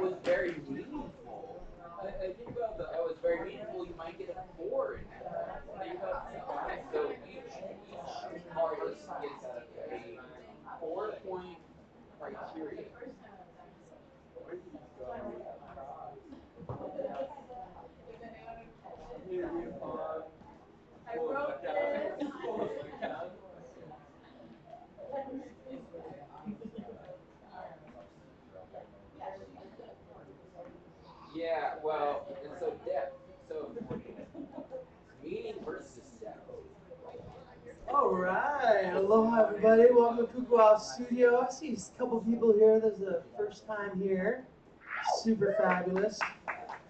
was very meaningful. I think about that. That was very meaningful. You might get a 4 in that. Think about that. So each artist gets a 4-point criteria. I wrote this. Yeah, well, and so depth. So meaning versus depth. All right, aloha everybody. Welcome to Cuckoo Off Studio. I see a couple people here. There's the first time here. Super fabulous.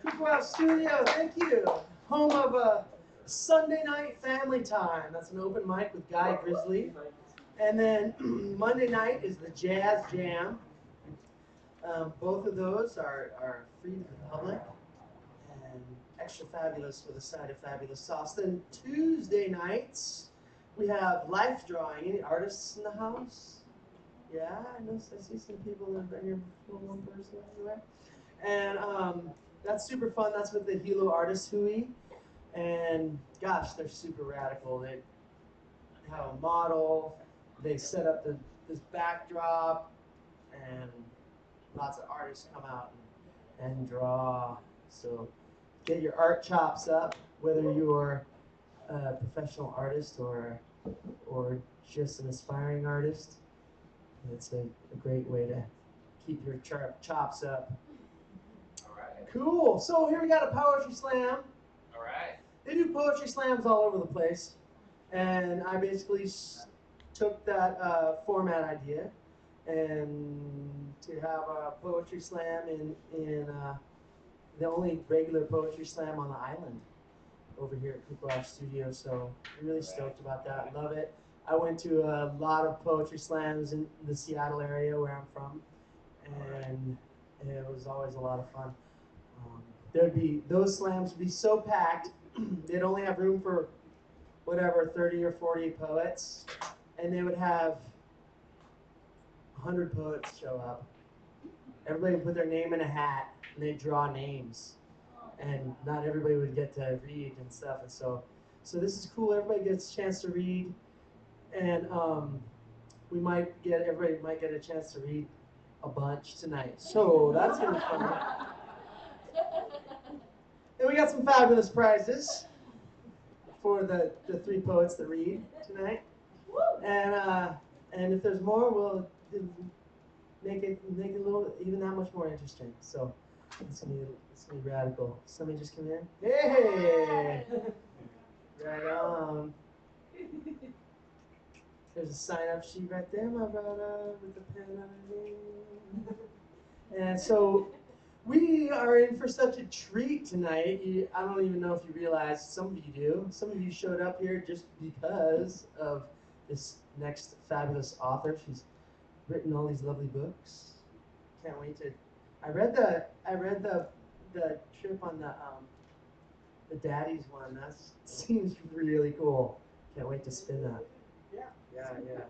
Cuckoo Off Studio, thank you. Home of Sunday night family time. That's an open mic with Guy Grizzly. And then Monday night is the Jazz Jam. Both of those are free to the public and extra fabulous with a side of fabulous sauce. Then Tuesday nights, we have life drawing. Any artists in the house? Yeah, I see some people that have been here before, one person anyway. And that's super fun. That's with the Hilo Artist Hui. And gosh, they're super radical. They have a model. They set up this backdrop, and lots of artists come out and draw. So get your art chops up, whether you're a professional artist or just an aspiring artist. It's a great way to keep your chops up. All right. Cool. So here we got a poetry slam. All right. They do poetry slams all over the place, and I basically took that format idea and to have a poetry slam in the only regular poetry slam on the island over here at Cuckoo Off Studio. So I'm really stoked about that. Love it. I went to a lot of poetry slams in the Seattle area where I'm from, and it was always a lot of fun. Those slams would be so packed, they'd only have room for whatever 30 or 40 poets, and they would have 100 poets show up. Everybody would put their name in a hat, and they'd draw names, and not everybody would get to read and stuff. And so this is cool. Everybody gets a chance to read, and everybody might get a chance to read a bunch tonight. So that's gonna be fun. And we got some fabulous prizes for the 3 poets that read tonight. And if there's more, we'll make it a little even that much more interesting. So it's gonna be radical. Somebody just come in. Hey, right on. There's a sign-up sheet right there, my brother, with the pen underneath. And so we are in for such a treat tonight. I don't even know if you realize, some of you do. Some of you showed up here just because of this next fabulous author. She's written all these lovely books. Can't wait to. I read the trip on the Daddies one. That seems really cool. Can't wait to spin that. Yeah.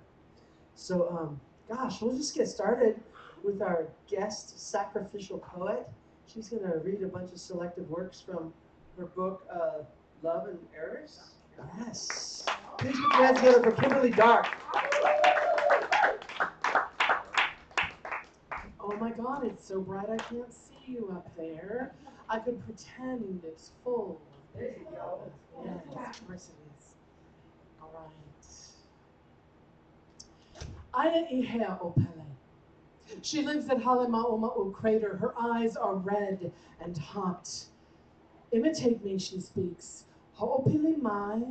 So gosh, we'll just get started with our guest sacrificial poet. She's gonna read a bunch of selected works from her book, Love and Errors. Yes. Please put your hands together for Kimberly Dark. Oh my God, it's so bright I can't see you up there. I could pretend it's full. There you go. Yes, of course it is. All right. Aya Ihea Opele. She lives at Halema'oma'u crater. Her eyes are red and hot. Imitate me, she speaks. Ho'opili mai.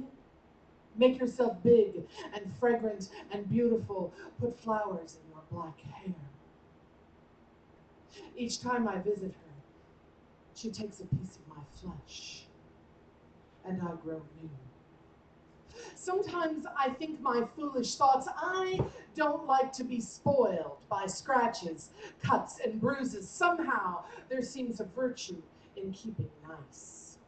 Make yourself big and fragrant and beautiful. Put flowers in your black hair. Each time I visit her, she takes a piece of my flesh, and I grow new. Sometimes I think my foolish thoughts. I don't like to be spoiled by scratches, cuts, and bruises. Somehow there seems a virtue in keeping nice.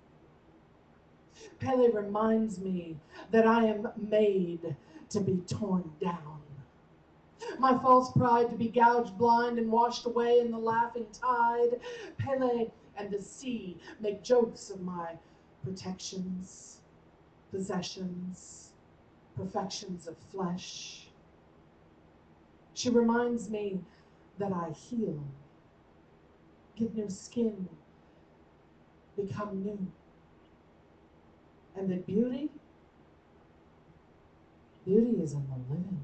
Pele reminds me that I am made to be torn down. My false pride to be gouged blind and washed away in the laughing tide. Pele and the sea make jokes of my protections, possessions, perfections of flesh. She reminds me that I heal, get new skin, become new, and that beauty is in the living.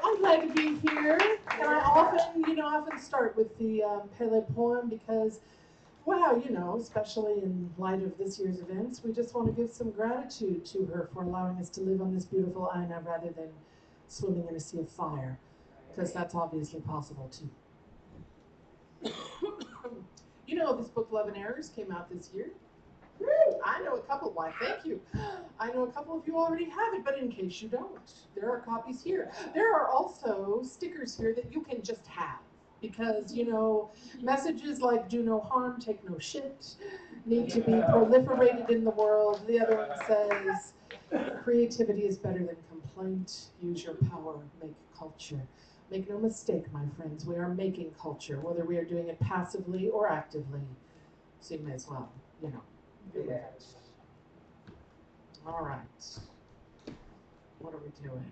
I'm glad to be here, and I often start with the Pele poem because, wow, especially in light of this year's events, we just want to give some gratitude to her for allowing us to live on this beautiful Aina rather than swimming in a sea of fire, because that's obviously possible too. This book, Love and Errors, came out this year. I know a couple. Why, thank you. I know a couple of you already have it, but in case you don't, there are copies here. There are also stickers here that you can just have because, messages like do no harm, take no shit, need to be proliferated in the world. The other one says creativity is better than complaint. Use your power, make culture. Make no mistake, my friends, we are making culture, whether we are doing it passively or actively. So you may as well, do it. All right. What are we doing?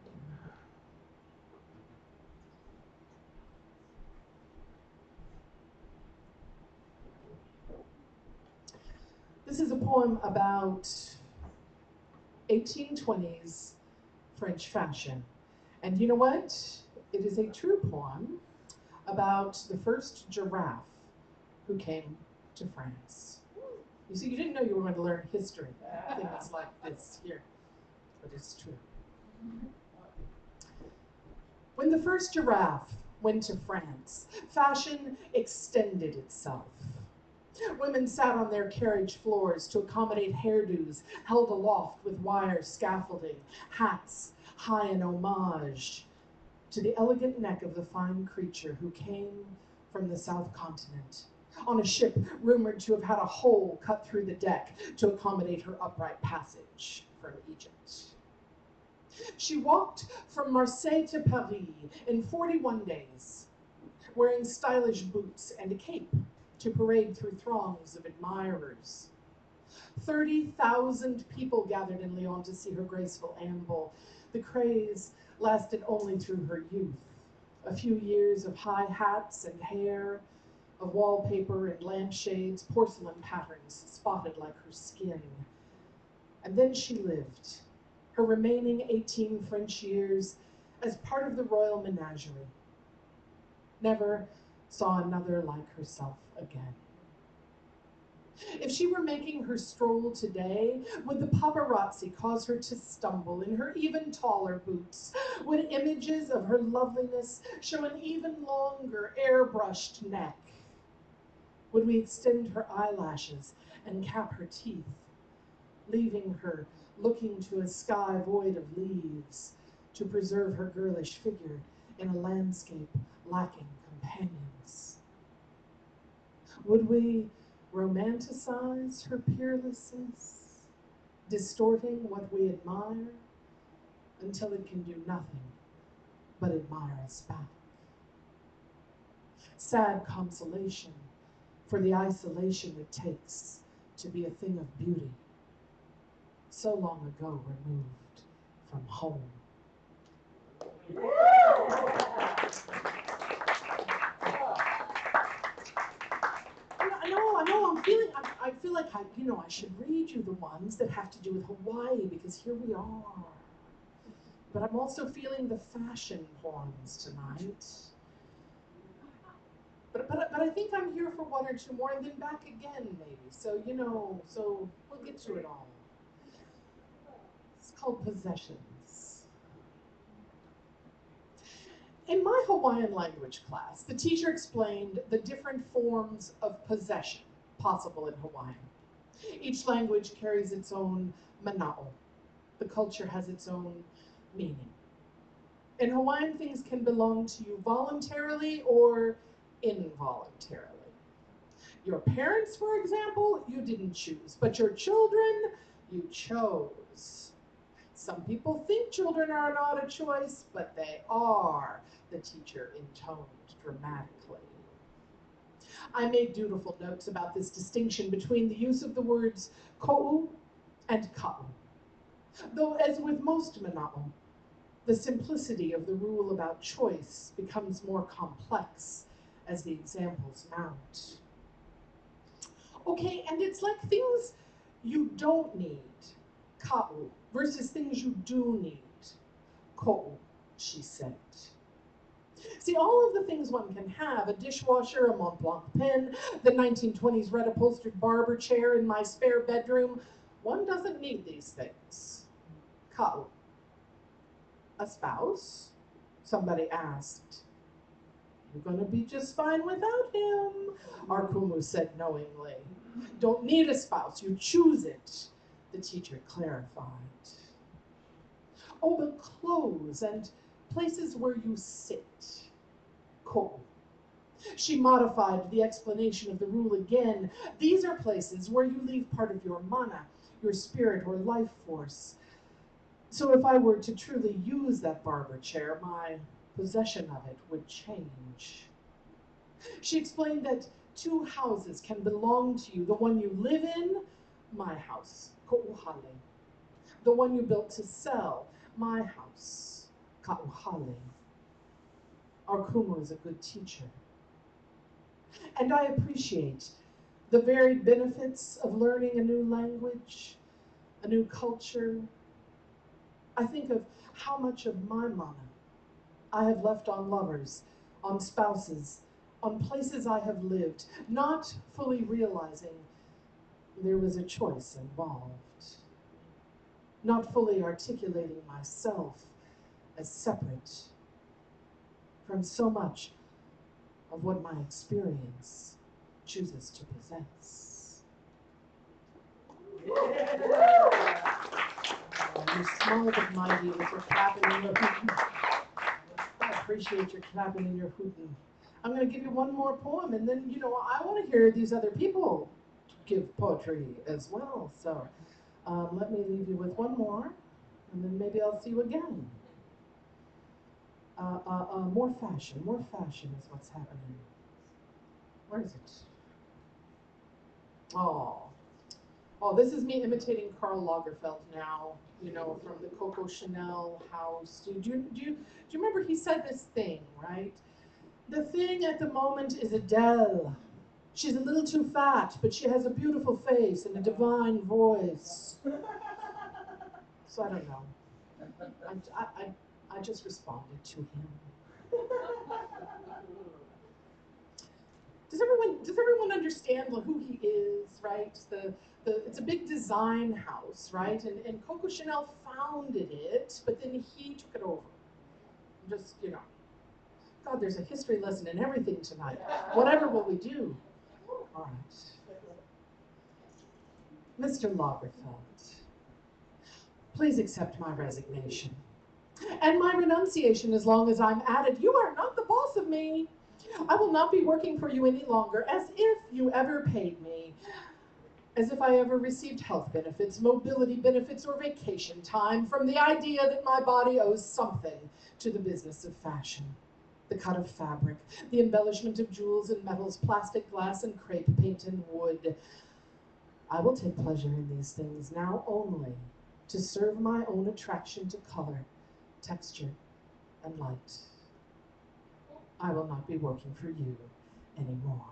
This is a poem about 1820s French fashion. And you know what? It is a true poem about the first giraffe who came to France. You see, you didn't know you were going to learn history, things like this here, but it's true. When the first giraffe went to France, fashion extended itself. Women sat on their carriage floors to accommodate hairdos held aloft with wire scaffolding, hats high in homage to the elegant neck of the fine creature who came from the South Continent, on a ship rumored to have had a hole cut through the deck to accommodate her upright passage from Egypt. She walked from Marseille to Paris in 41 days, wearing stylish boots and a cape to parade through throngs of admirers. 30,000 people gathered in Lyon to see her graceful amble. The craze lasted only through her youth. A few years of high hats and hair, of wallpaper and lampshades, porcelain patterns spotted like her skin. And then she lived, her remaining 18 French years, as part of the royal menagerie. Never saw another like herself again. If she were making her stroll today, would the paparazzi cause her to stumble in her even taller boots? Would images of her loveliness show an even longer airbrushed neck? Would we extend her eyelashes and cap her teeth, leaving her looking to a sky void of leaves to preserve her girlish figure in a landscape lacking companions? Would we romanticize her peerlessness, distorting what we admire until it can do nothing but admire us back? Sad consolation for the isolation it takes to be a thing of beauty, so long ago removed from home. I feel like I should read you the ones that have to do with Hawaii because here we are. But I'm also feeling the fashion poems tonight. But I think I'm here for one or two more and then back again maybe. So we'll get to it all. It's called Possessions. In my Hawaiian language class, the teacher explained the different forms of possession possible in Hawaiian. Each language carries its own mana'o. The culture has its own meaning. In Hawaiian, things can belong to you voluntarily or involuntarily. Your parents, for example, you didn't choose, but your children, you chose. Some people think children are not a choice, but they are, the teacher intoned dramatically. I made dutiful notes about this distinction between the use of the words ko'u and ka'u. Though, as with most mana'o, the simplicity of the rule about choice becomes more complex as the examples mount. Okay, and it's like things you don't need, ka'u, versus things you do need, ko'u, she said. See, all of the things one can have, a dishwasher, a Mont Blanc pen, the 1920s red upholstered barber chair in my spare bedroom, one doesn't need these things. Ka'u. A spouse? Somebody asked. You're going to be just fine without him, our kumu said knowingly. Don't need a spouse, you choose it, the teacher clarified. Oh, but clothes and places where you sit. Ko'u. She modified the explanation of the rule again. These are places where you leave part of your mana, your spirit or life force. So if I were to truly use that barber chair, my possession of it would change. She explained that two houses can belong to you. The one you live in, my house, ko'uhale. The one you built to sell, my house, ka'uhale. Our kumu is a good teacher. And I appreciate the varied benefits of learning a new language, a new culture. I think of how much of my mana I have left on lovers, on spouses, on places I have lived, not fully realizing there was a choice involved, not fully articulating myself as separate from so much of what my experience chooses to possess. You're small but mighty with your clapping and your hooting. I appreciate your clapping and your hooting. I'm going to give you one more poem, and then, I want to hear these other people give poetry as well. So let me leave you with one more, and then maybe I'll see you again. More fashion is what's happening. Where is it? Oh, this is me imitating Karl Lagerfeld now, from the Coco Chanel house. Do you remember he said this thing, right? The thing at the moment is Adele. She's a little too fat, but she has a beautiful face and a divine voice. So I don't know. I just responded to him. Does everyone understand who he is, right? It's a big design house, right? And Coco Chanel founded it, but then he took it over. Just, God, there's a history lesson in everything tonight. Whatever will we do? All right. Mr. Lagerfeld, please accept my resignation and my renunciation as long as I'm at it. You are not the boss of me. I will not be working for you any longer, as if you ever paid me, as if I ever received health benefits, mobility benefits, or vacation time from the idea that my body owes something to the business of fashion. The cut of fabric, the embellishment of jewels and metals, plastic, glass, and crepe paint and wood. I will take pleasure in these things now only to serve my own attraction to color, texture, and light. I will not be working for you anymore.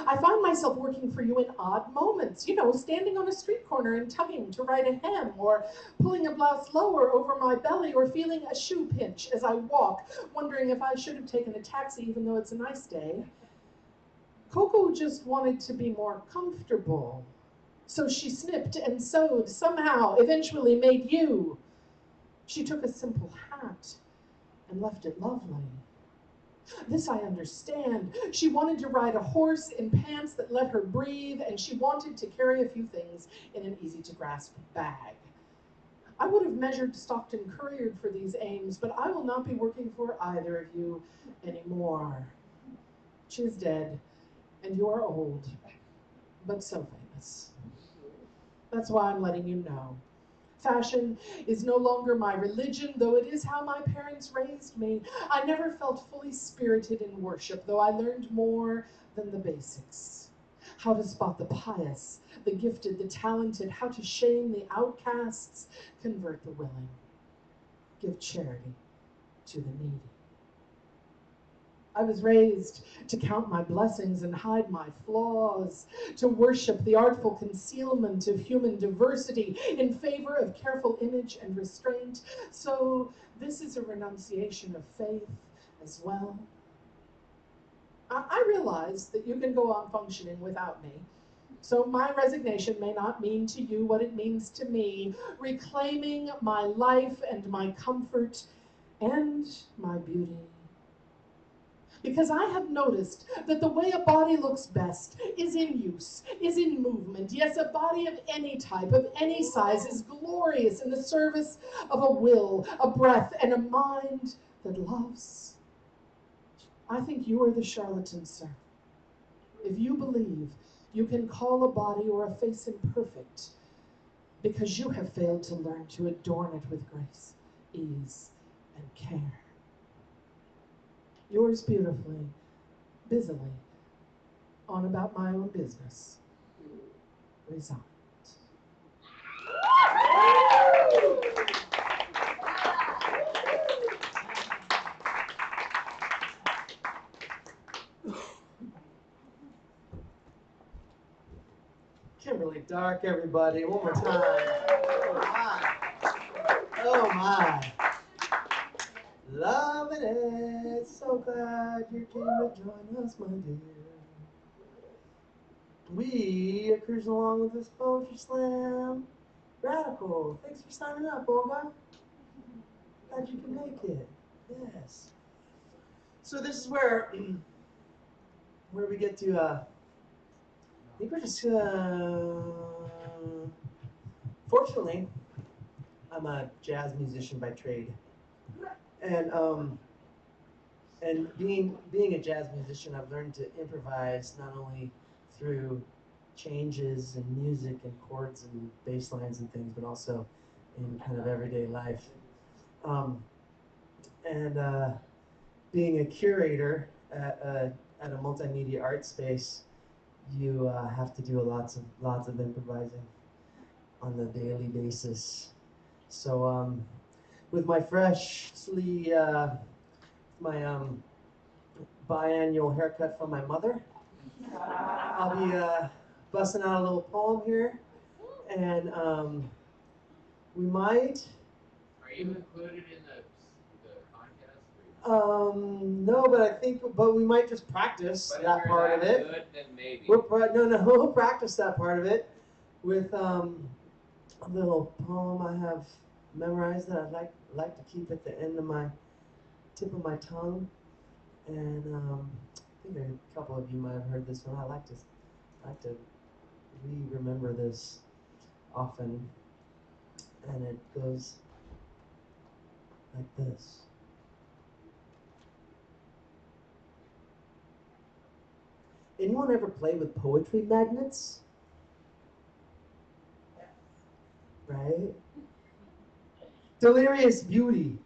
I find myself working for you in odd moments, standing on a street corner and tugging to right a hem, or pulling a blouse lower over my belly, or feeling a shoe pinch as I walk, wondering if I should have taken a taxi even though it's a nice day. Coco just wanted to be more comfortable. So she snipped and sewed, somehow, eventually made you. She took a simple hat and left it lovely. This I understand. She wanted to ride a horse in pants that let her breathe, and she wanted to carry a few things in an easy-to-grasp bag. I would have measured, stocked, and couriered for these aims, but I will not be working for either of you anymore. She is dead, and you are old, but so famous. That's why I'm letting you know. Fashion is no longer my religion, though it is how my parents raised me. I never felt fully spirited in worship, though I learned more than the basics. How to spot the pious, the gifted, the talented, how to shame the outcasts, convert the willing, give charity to the needy. I was raised to count my blessings and hide my flaws, to worship the artful concealment of human diversity in favor of careful image and restraint. So this is a renunciation of faith as well. I realize that you can go on functioning without me. So my resignation may not mean to you what it means to me, reclaiming my life and my comfort and my beauty. Because I have noticed that the way a body looks best is in use, is in movement. Yes, a body of any type, of any size, is glorious in the service of a will, a breath, and a mind that loves. I think you are the charlatan, sir. If you believe you can call a body or a face imperfect because you have failed to learn to adorn it with grace, ease, and care. Yours beautifully, busily, on about my own business, resigned. Kimberly Dark, everybody, one more time. Oh my. Oh my. Loving it. So glad you came to join us, my dear. We are cruising along with this poetry slam. Radical. Thanks for signing up, Olga. Glad you can make it. Yes. So this is where we get to I think we're just fortunately I'm a jazz musician by trade. And being a jazz musician, I've learned to improvise not only through changes in music and chords and bass lines and things, but also in kind of everyday life. And being a curator at a multimedia art space, you have to do lots of improvising on the daily basis. So with my freshly my biannual haircut from my mother, I'll be busting out a little poem here, and we might. Are you included in the contest? No, but we might just practice But that if you're part of that it. good, then maybe. We'll practice that part of it with a little poem I have memorized that I'd like to keep at the end of my tip of my tongue. And I think a couple of you might have heard this one. I like to remember this often, and it goes like this. Anyone ever play with poetry magnets? Right? Delirious beauty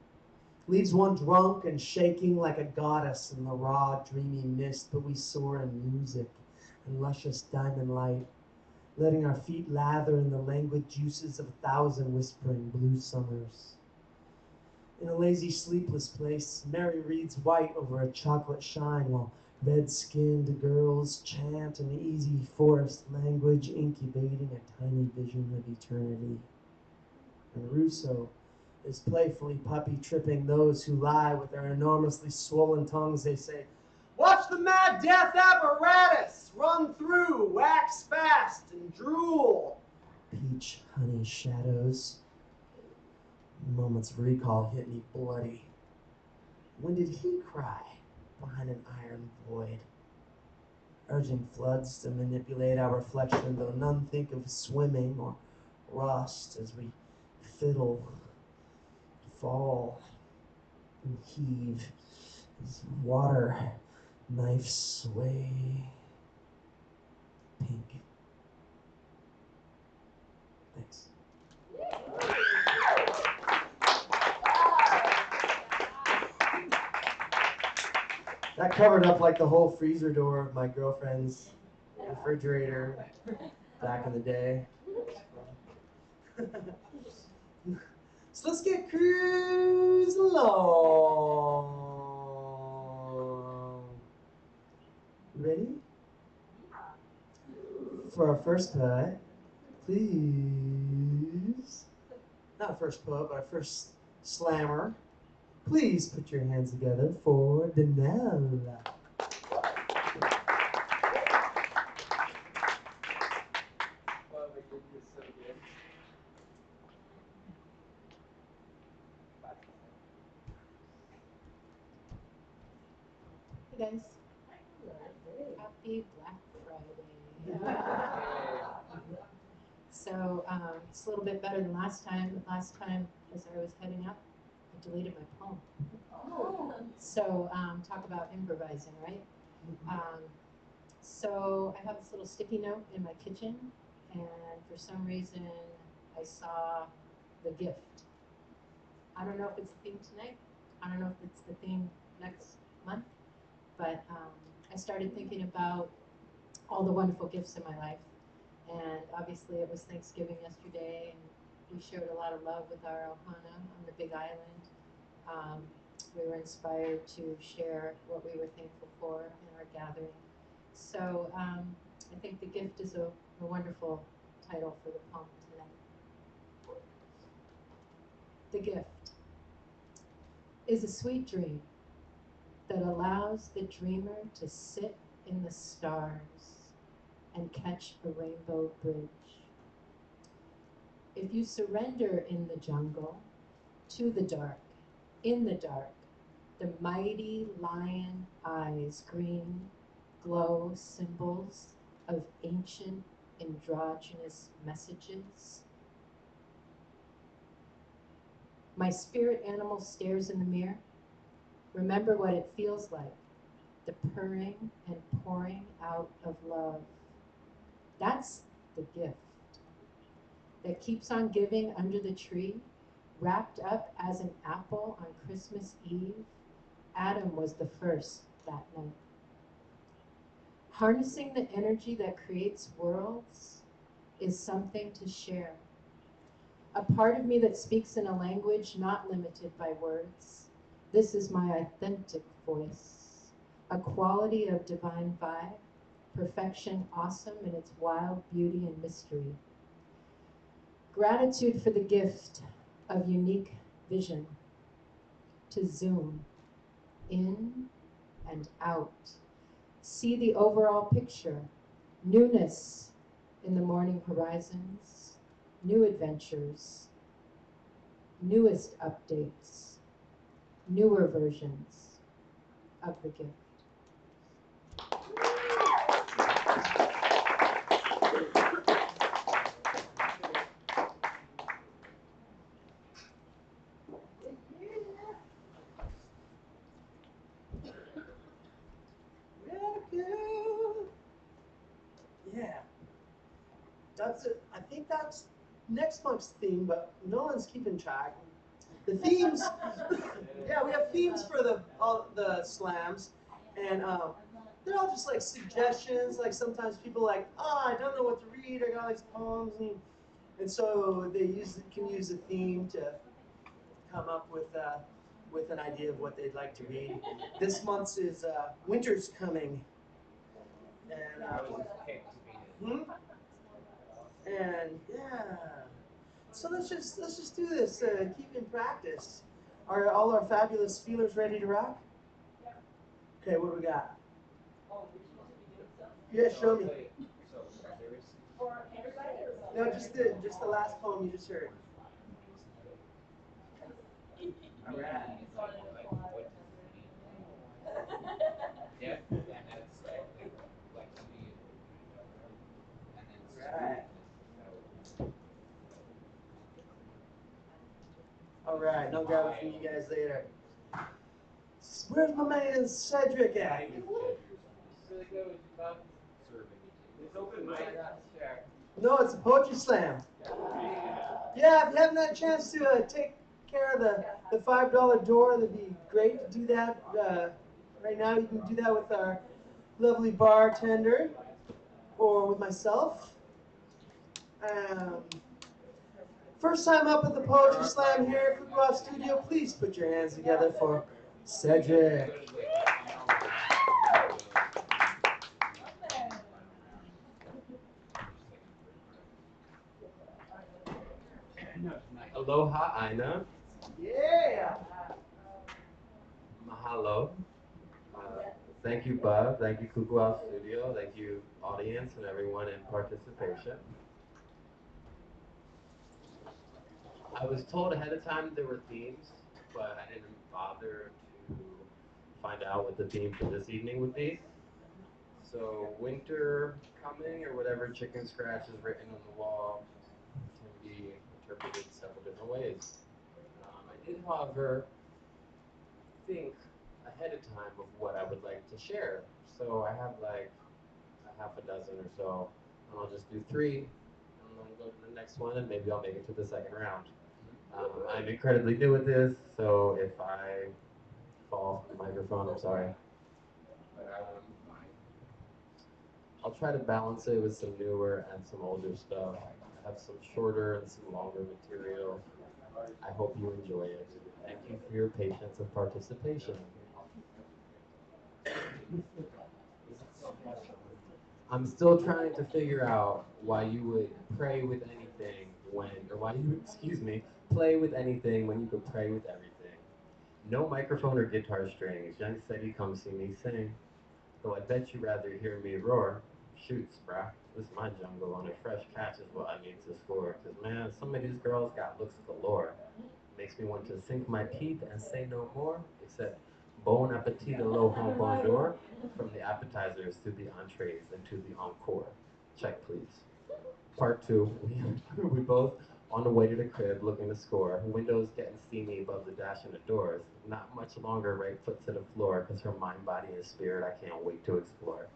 leaves one drunk and shaking like a goddess in the raw, dreamy mist, but we soar in music and luscious diamond light, letting our feet lather in the languid juices of 1,000 whispering blue summers. In a lazy, sleepless place, Mary reads white over a chocolate shine while red-skinned girls chant an easy forest language, incubating a tiny vision of eternity. And Rousseau is playfully puppy-tripping those who lie with their enormously swollen tongues. They say, "Watch the mad death apparatus run through, wax fast and drool." Peach honey shadows. Moments of recall hit me bloody. When did he cry behind an iron void? Urging floods to manipulate our reflection, though none think of swimming or rust as we fiddle, fall, and heave as water knives sway. Pink. Thanks. That covered up like the whole freezer door of my girlfriend's refrigerator back in the day. So let's get cruising along. Ready? For our first putt, please. Not our first putt, but our first slammer. Please put your hands together for Danelle. Oh my goodness, so good. Hey guys, happy Black Friday. So it's a little bit better than last time. Last time, as I was heading up, I deleted my poem. So talk about improvising, right? So I have this little sticky note in my kitchen, and for some reason I saw the gift. I don't know if it's the theme tonight. I don't know if it's the theme next month, but I started thinking about all the wonderful gifts in my life. And obviously it was Thanksgiving yesterday, and we showed a lot of love with our ohana on the Big Island. We were inspired to share what we were thankful for in our gathering. So I think the gift is a wonderful title for the poem tonight. The gift is a sweet dream that allows the dreamer to sit in the stars and catch a rainbow bridge. If you surrender in the jungle, to the dark, in the dark, the mighty lion eyes green glow symbols of ancient androgynous messages. My spirit animal stares in the mirror. Remember what it feels like, the purring and pouring out of love. That's the gift that keeps on giving under the tree, wrapped up as an apple on Christmas Eve. Adam was the first that night. Harnessing the energy that creates worlds is something to share. A part of me that speaks in a language not limited by words. This is my authentic voice, a quality of divine vibe, perfection awesome in its wild beauty and mystery. Gratitude for the gift of unique vision, to zoom in and out, see the overall picture, newness in the morning horizons, new adventures, newest updates, newer versions of the gift. Yeah, that's it. I think that's next month's theme, but no one's keeping track. The themes, yeah, we have themes for all the slams, and they're all just like suggestions. Like sometimes people like, oh, I don't know what to read. I got all these poems, and so they can use a theme to come up with an idea of what they'd like to read. This month's is Winter's Coming, and I was just picked to be it. and yeah. So let's just do this. Keep in practice. Are all our fabulous feelers ready to rock? Okay, what do we got? Yeah, show me. So, there is No, just the last poem you just heard. All right. like what depth, and that's complexity, and then Right. smoothness. All right. No grab it from you guys later. Where's my man Cedric at? Really good with your cup. Serving. It's open mic. Check. No, it's a poetry slam. Yeah, if you haven't had a chance to take care of the $5 door, that'd be great to do that. right now. You can do that with our lovely bartender or with myself. Um, First time up at the Poetry Slam here at Kukuof Studio. Please put your hands together for Cedric. Aloha, Aina. Yeah. Mahalo. Uh, Thank you, Bob. Thank you, Kukuof Studio. Thank you, audience, and everyone in participation. I was told ahead of time there were themes, but I didn't bother to find out what the theme for this evening would be. So, winter coming, or whatever chicken scratch is written on the wall, can be interpreted several different ways. I did, however, think ahead of time of what I would like to share. So I have like a half a dozen or so, and I'll just do three, and then go to the next one, and maybe I'll make it to the second round. I'm incredibly new at this, so if I fall from the microphone, I'm sorry. But I'll try to balance it with some newer and some older stuff. I have some shorter and some longer material. I hope you enjoy it. Thank you for your patience and participation. I'm still trying to figure out why you would pray with anything when, or why you, excuse me, play with anything when you could pray with everything. No microphone or guitar strings. Young said he'd come see me sing. Though I bet you rather hear me roar. Shoots, bruh. This is my jungle, and a fresh catch is what I need to score. Cause man, some of these girls got looks galore. Makes me want to sink my teeth and say no more, except bon appetit, aloha, bonjour, from the appetizers to the entrees and to the encore. Check, please. Part two, we both on the way to the crib looking to score. Windows getting steamy above the dash and the doors. Not much longer, right foot to the floor, because her mind, body, and spirit I can't wait to explore.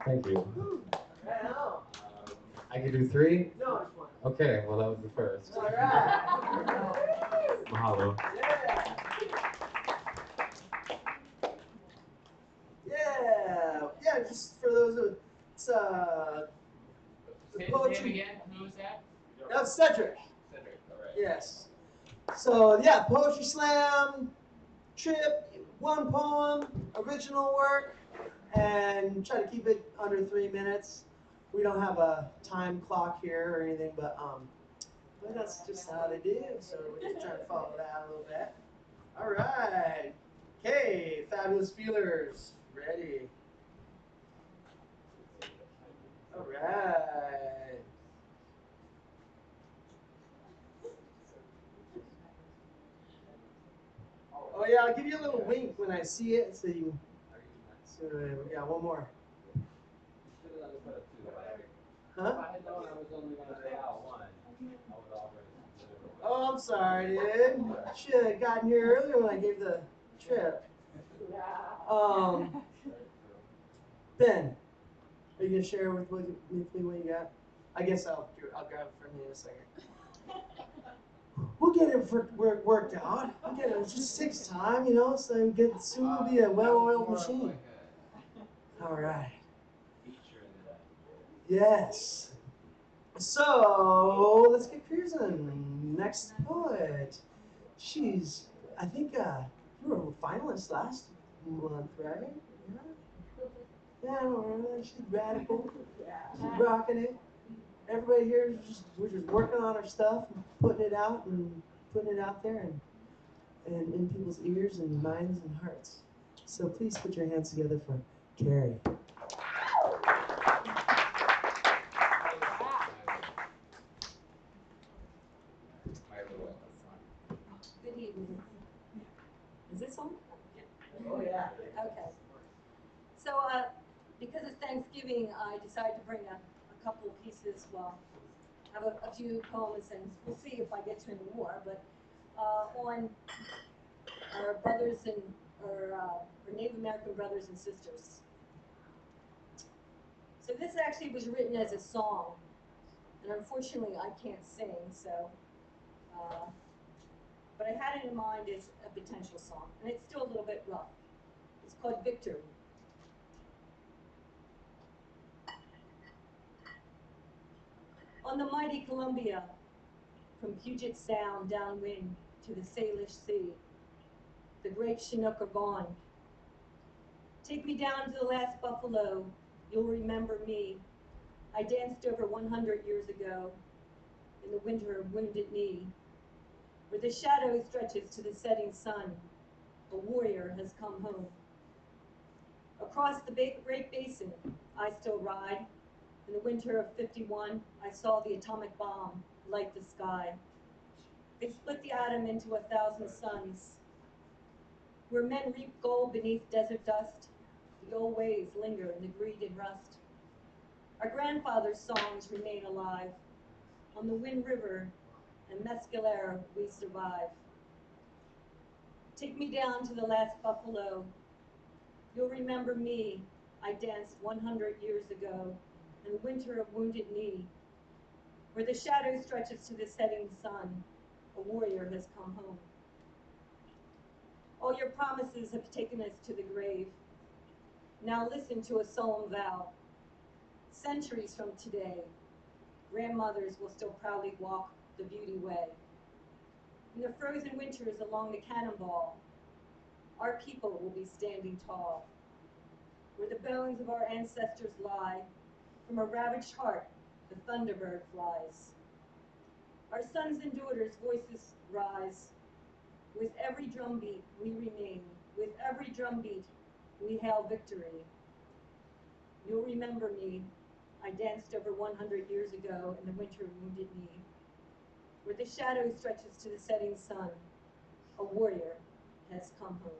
Thank you. I can do three? No, it's one. Okay, well that was the first. All right. Mahalo. Yeah. Just for those who, it's the Say his name poetry. again. Who was that? That's Cedric. Cedric. All right. Yes. So yeah, Poetry Slam trip, one poem, original work, and try to keep it under 3 minutes. We don't have a time clock here or anything, but that's just how they do. So we're just trying to follow that a little bit. All right. Okay, fabulous feelers, ready. All right. Oh yeah, I'll give you a little wink when I see it, so you. So we got one more. Huh? If I had known I was only going to say out one, I would already. Oh, I'm sorry, dude. Should have gotten here earlier when I gave the trip. Ben, are you gonna share with me what you got? I guess I'll grab it from you in a second. We'll get it worked out. We'll get it. It just takes time, So soon we'll be a well-oiled machine. All right. Yes. So let's get cruising. Next poet. I think you were a finalist last month, right? Yeah, I don't remember. She's radical. She's rocking it. Everybody here is we're just working on our stuff, putting it out and putting it out there and in people's ears and minds and hearts. So please put your hands together for Carrie. Good evening. Is this on? Oh yeah. Okay. So, because it's Thanksgiving, I decided to bring a couple pieces. Well, I have a few poems, and we'll see if I get to any more. But on our brothers and our Native American brothers and sisters. So this actually was written as a song, and unfortunately I can't sing, so but I had it in mind as a potential song, and it's still a little bit rough. It's called Victory. On the mighty Columbia, from Puget Sound downwind to the Salish Sea, the great Chinook are gone. Take me down to the last buffalo, you'll remember me. I danced over 100 years ago in the winter of Wounded Knee, where the shadow stretches to the setting sun, a warrior has come home. Across the Great Basin, I still ride. In the winter of 51, I saw the atomic bomb light the sky. They split the atom into 1,000 suns. Where men reap gold beneath desert dust, the old ways linger in the greed and rust. Our grandfathers' songs remain alive. On the Wind River and Mescalero we survive. Take me down to the last buffalo. You'll remember me. I danced 100 years ago in the winter of Wounded Knee, where the shadow stretches to the setting sun. A warrior has come home. All your promises have taken us to the grave. Now listen to a solemn vow. Centuries from today, grandmothers will still proudly walk the beauty way. In the frozen winters along the Cannonball, our people will be standing tall. Where the bones of our ancestors lie, from a ravaged heart, the thunderbird flies. Our sons and daughters' voices rise. With every drumbeat we remain. With every drumbeat we hail victory. You'll remember me. I danced over 100 years ago in the winter of Wounded Knee, where the shadow stretches to the setting sun. A warrior has come home.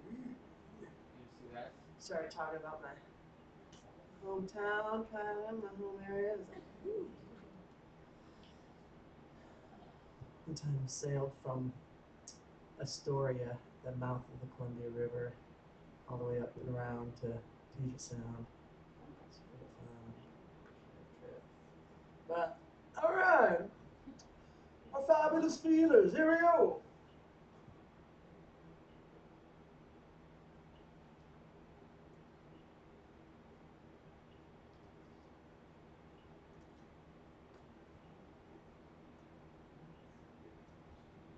You see that? Started talking about my hometown, kind of my home area. One time sailed from Astoria, the mouth of the Columbia River, all the way up and around to Puget Sound. It's pretty fun trip. But all right, our fabulous feelers. Here we go.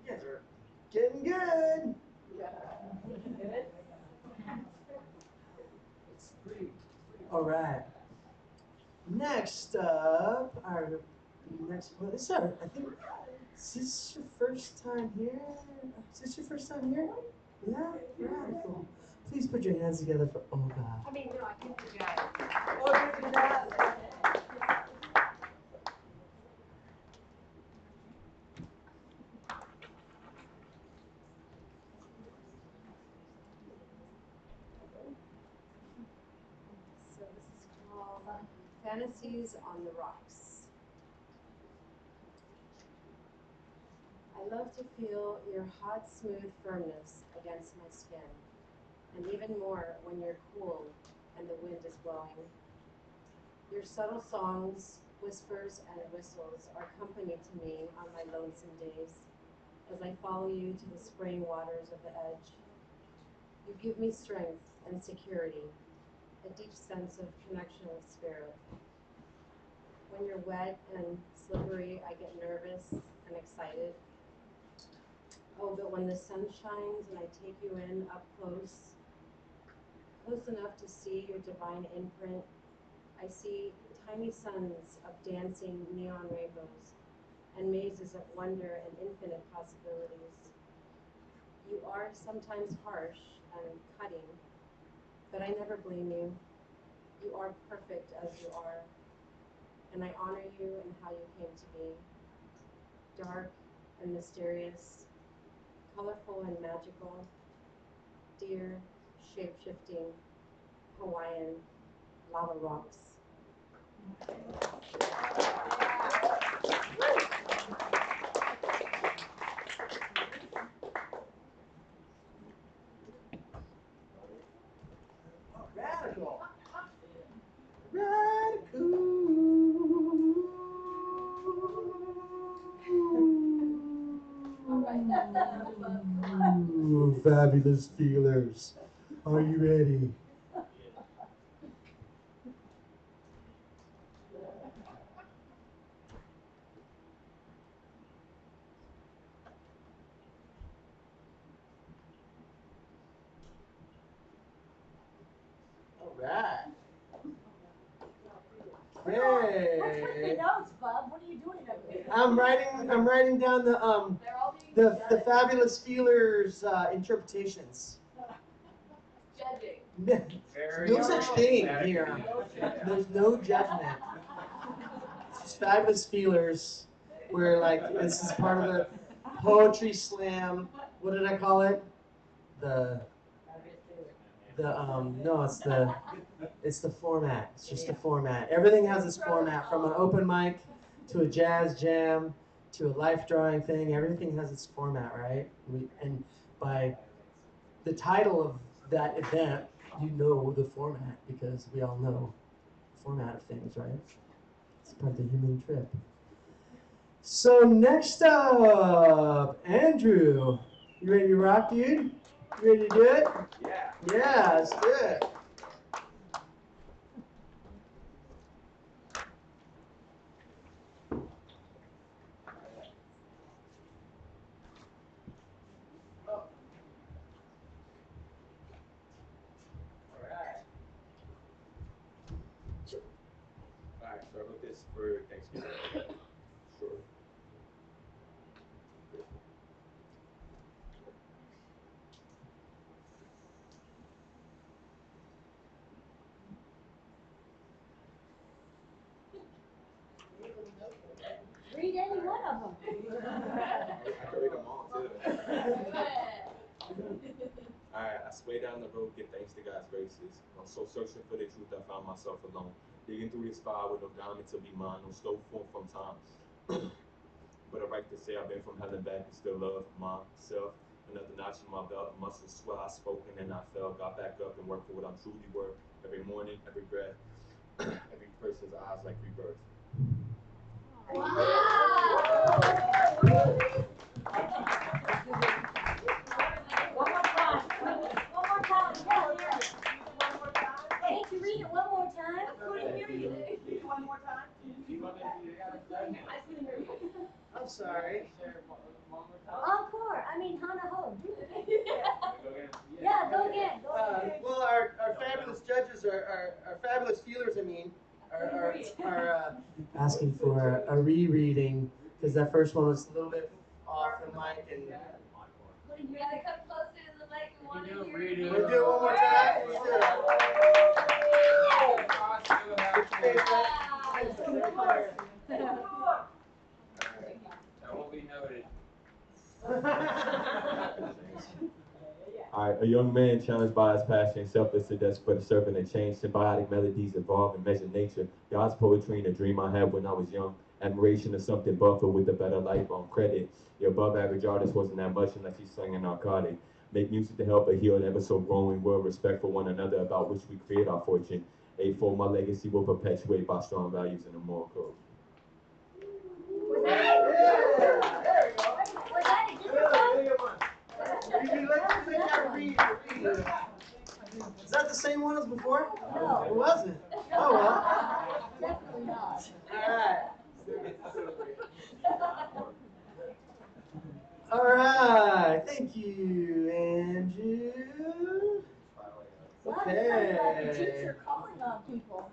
You guys are getting good. It's pretty. All right. Next up, our next one. Sorry, I think is this your first time here? Is this your first time here? Yeah, radical. Please put your hands together for oh God. I mean, no, I can't do that. Oh, good for that. So this is called Fantasies on the Rocks. I love to feel your hot, smooth firmness against my skin, and even more when you're cool and the wind is blowing. Your subtle songs, whispers, and whistles are company to me on my lonesome days as I follow you to the spraying waters of the edge. You give me strength and security, a deep sense of connection with spirit. When you're wet and slippery, I get nervous and excited. Oh, but when the sun shines and I take you in up close, close enough to see your divine imprint, I see tiny suns of dancing neon rainbows and mazes of wonder and infinite possibilities. You are sometimes harsh and cutting, but I never blame you. You are perfect as you are, and I honor you and how you came to be. Dark and mysterious, colorful and magical, dear, shape-shifting, Hawaiian lava rocks. Ooh, fabulous feelers. Are you ready? All right. What's with Hey. the notes, Bob? What are you doing up there? I'm writing down the fabulous feelers interpretations. Judging. Very No such thing good. here. There's no judgment. It's fabulous feelers. Where like this is part of the poetry slam. What did I call it? The no, it's the format. It's just the format. Everything has its format, from an open mic to a jazz jam to a life drawing thing. Everything has its format, right? And by the title of that event, you know the format because we all know the format of things, right? It's part of the human trip. So next up, Andrew. You ready to rock, dude? You ready to do it? Yeah. Yeah, let's do it. Alright, so I wrote this for Thanksgiving. Sure. Read any one of them. I can read them all too. Alright, I sway down the road, give thanks to God's graces. I'm so searching for the truth, I found myself alone. Digging through this fire with no diamond to be mine, no stove form from time. But I right to say I've been from hell and back and still love myself. Another notch in my belt, muscles swell, I spoke and then I fell. Got back up and worked for what I'm truly worth. Every morning, every breath, every person's eyes like rebirth. One more time. One more time. Yeah. Hey, can you read it one more time? I couldn't hear you. One more time. I couldn't hear you. I'm sorry. Encore. I mean, Hana Ho. Yeah, go again. Go again. Well, our fabulous judges our fabulous feelers. I mean, are asking for a rereading because that first one was a little bit off the mic and. You gotta come closer to the mic and want to hear We'll you. do it one more time. Let's do it. That will be noted. Alright, a young man challenged by his passion, selfless and desperate, serving a change. Symbiotic melodies evolve and measure nature. God's poetry and a dream I had when I was young. Admiration of something buffer with a better life on credit. Your above average artist wasn't that much unless he's singing narcotic. Make music to help a heal an ever so growing world. Respect for one another about which we create our fortune. Eightfold, my legacy will perpetuate by strong values and a moral code. Was that a different one? Is that the same one as before? No. It wasn't. Oh well. Definitely not. All right. Thank you, Andrew. Well, it's kind of like a teacher calling on people.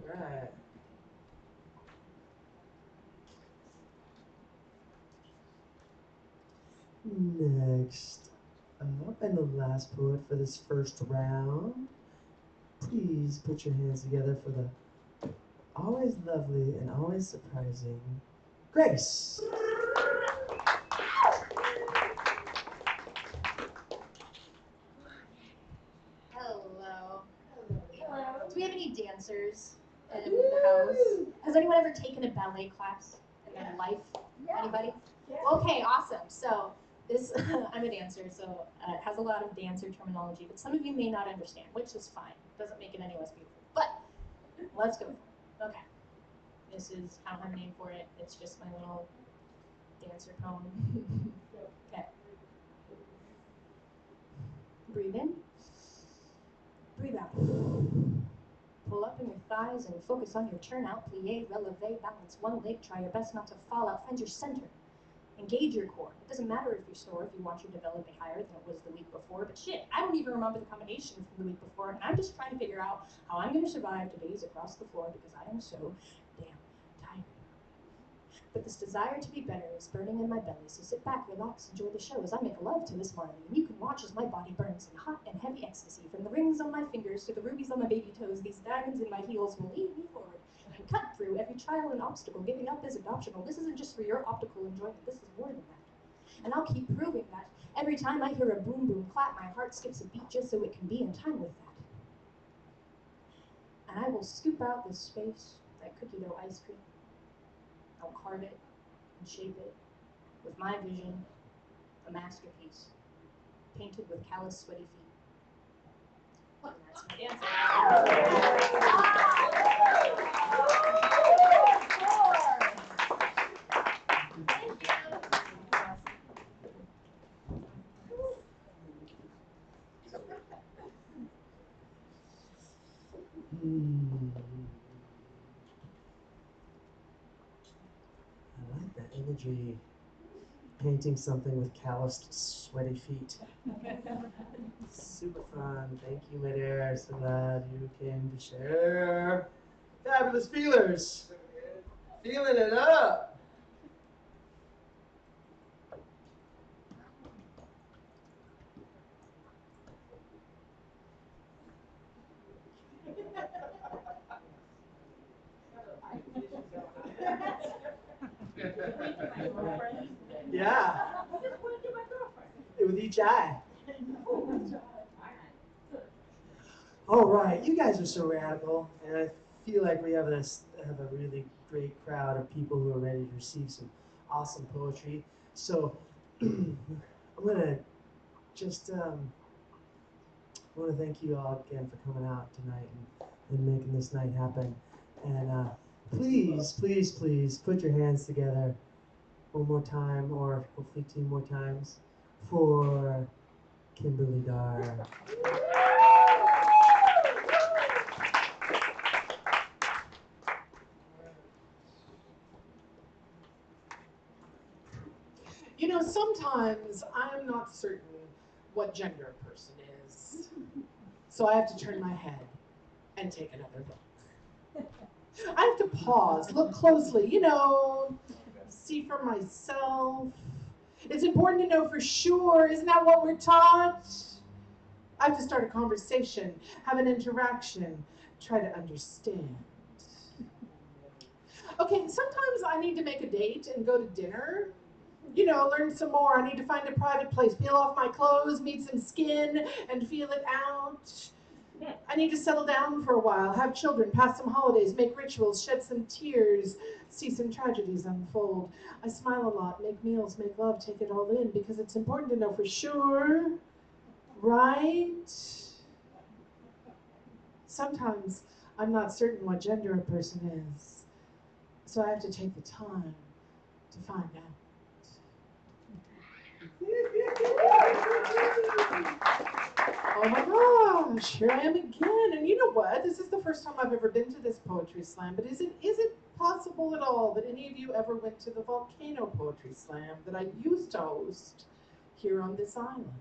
Right. Next up, and the last poet for this first round. Please put your hands together for the always lovely and always surprising Grace. Hello. Do we have any dancers in the house? Has anyone ever taken a ballet class in their life? Anybody? Okay, awesome. So This, I'm a dancer, so it has a lot of dancer terminology, but some of you may not understand, which is fine. Doesn't make it any less beautiful. But let's go for it. Okay. This is, I don't have a name for it. It's just my little dancer poem. Okay. Breathe in. Breathe out. Pull up in your thighs and focus on your turnout. Plie, releve, balance one leg. Try your best not to fall out. Find your center. Engage your core. It doesn't matter if you're sore, if you want your developing higher than it was the week before, but shit, I don't even remember the combination from the week before, and I'm just trying to figure out how I'm going to survive today's across the floor because I am so damn tired. But this desire to be better is burning in my belly, so sit back, relax, enjoy the show as I make love to this Marley, and you can watch as my body burns in hot and heavy ecstasy. From the rings on my fingers to the rubies on my baby toes, these diamonds in my heels will lead me forward. And cut through every trial and obstacle. Giving up isn't optional. This isn't just for your optical enjoyment. This is more than that. And I'll keep proving that. Every time I hear a boom boom clap, my heart skips a beat just so it can be in time with that. And I will scoop out this space like cookie dough ice cream. I'll carve it and shape it with my vision, a masterpiece, painted with callous, sweaty feet. And that's my dancer. I like that imagery. Painting something with calloused, sweaty feet. Super fun. Thank you, my dear. So glad you came to share. Fabulous feelers. Feeling it up. Yeah. With each eye. All right, you guys are so radical, and I feel like we have a really great crowd of people who are ready to receive some awesome poetry. So I'm gonna just want to thank you all again for coming out tonight and making this night happen. And please, please, please put your hands together one more time, or hopefully two more times, for Kimberly Dark. You know, sometimes I'm not certain what gender a person is. So I have to turn my head and take another look. I have to pause, look closely, you know, see for myself. It's important to know for sure. Isn't that what we're taught? I have to start a conversation, have an interaction, try to understand. Okay, sometimes I need to make a date and go to dinner. You know, learn some more. I need to find a private place, peel off my clothes, meet some skin, and feel it out. I need to settle down for a while, have children, pass some holidays, make rituals, shed some tears, see some tragedies unfold. I smile a lot, make meals, make love, take it all in, because it's important to know for sure, right? Sometimes I'm not certain what gender a person is, so I have to take the time to find out. Oh my gosh, here I am again. And you know what? This is the first time I've ever been to this poetry slam, but is it possible at all that any of you ever went to the Volcano Poetry Slam that I used to host here on this island?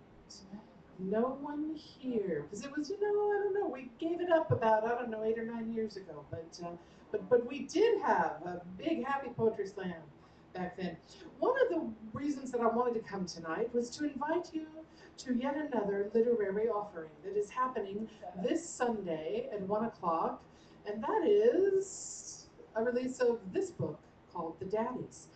No one here, because it was, you know, I don't know, we gave it up about, I don't know, 8 or 9 years ago, but we did have a big happy poetry slam back then. One of the reasons that I wanted to come tonight was to invite you to yet another literary offering that is happening this Sunday at 1 o'clock, and that is a release of this book called The Daddies.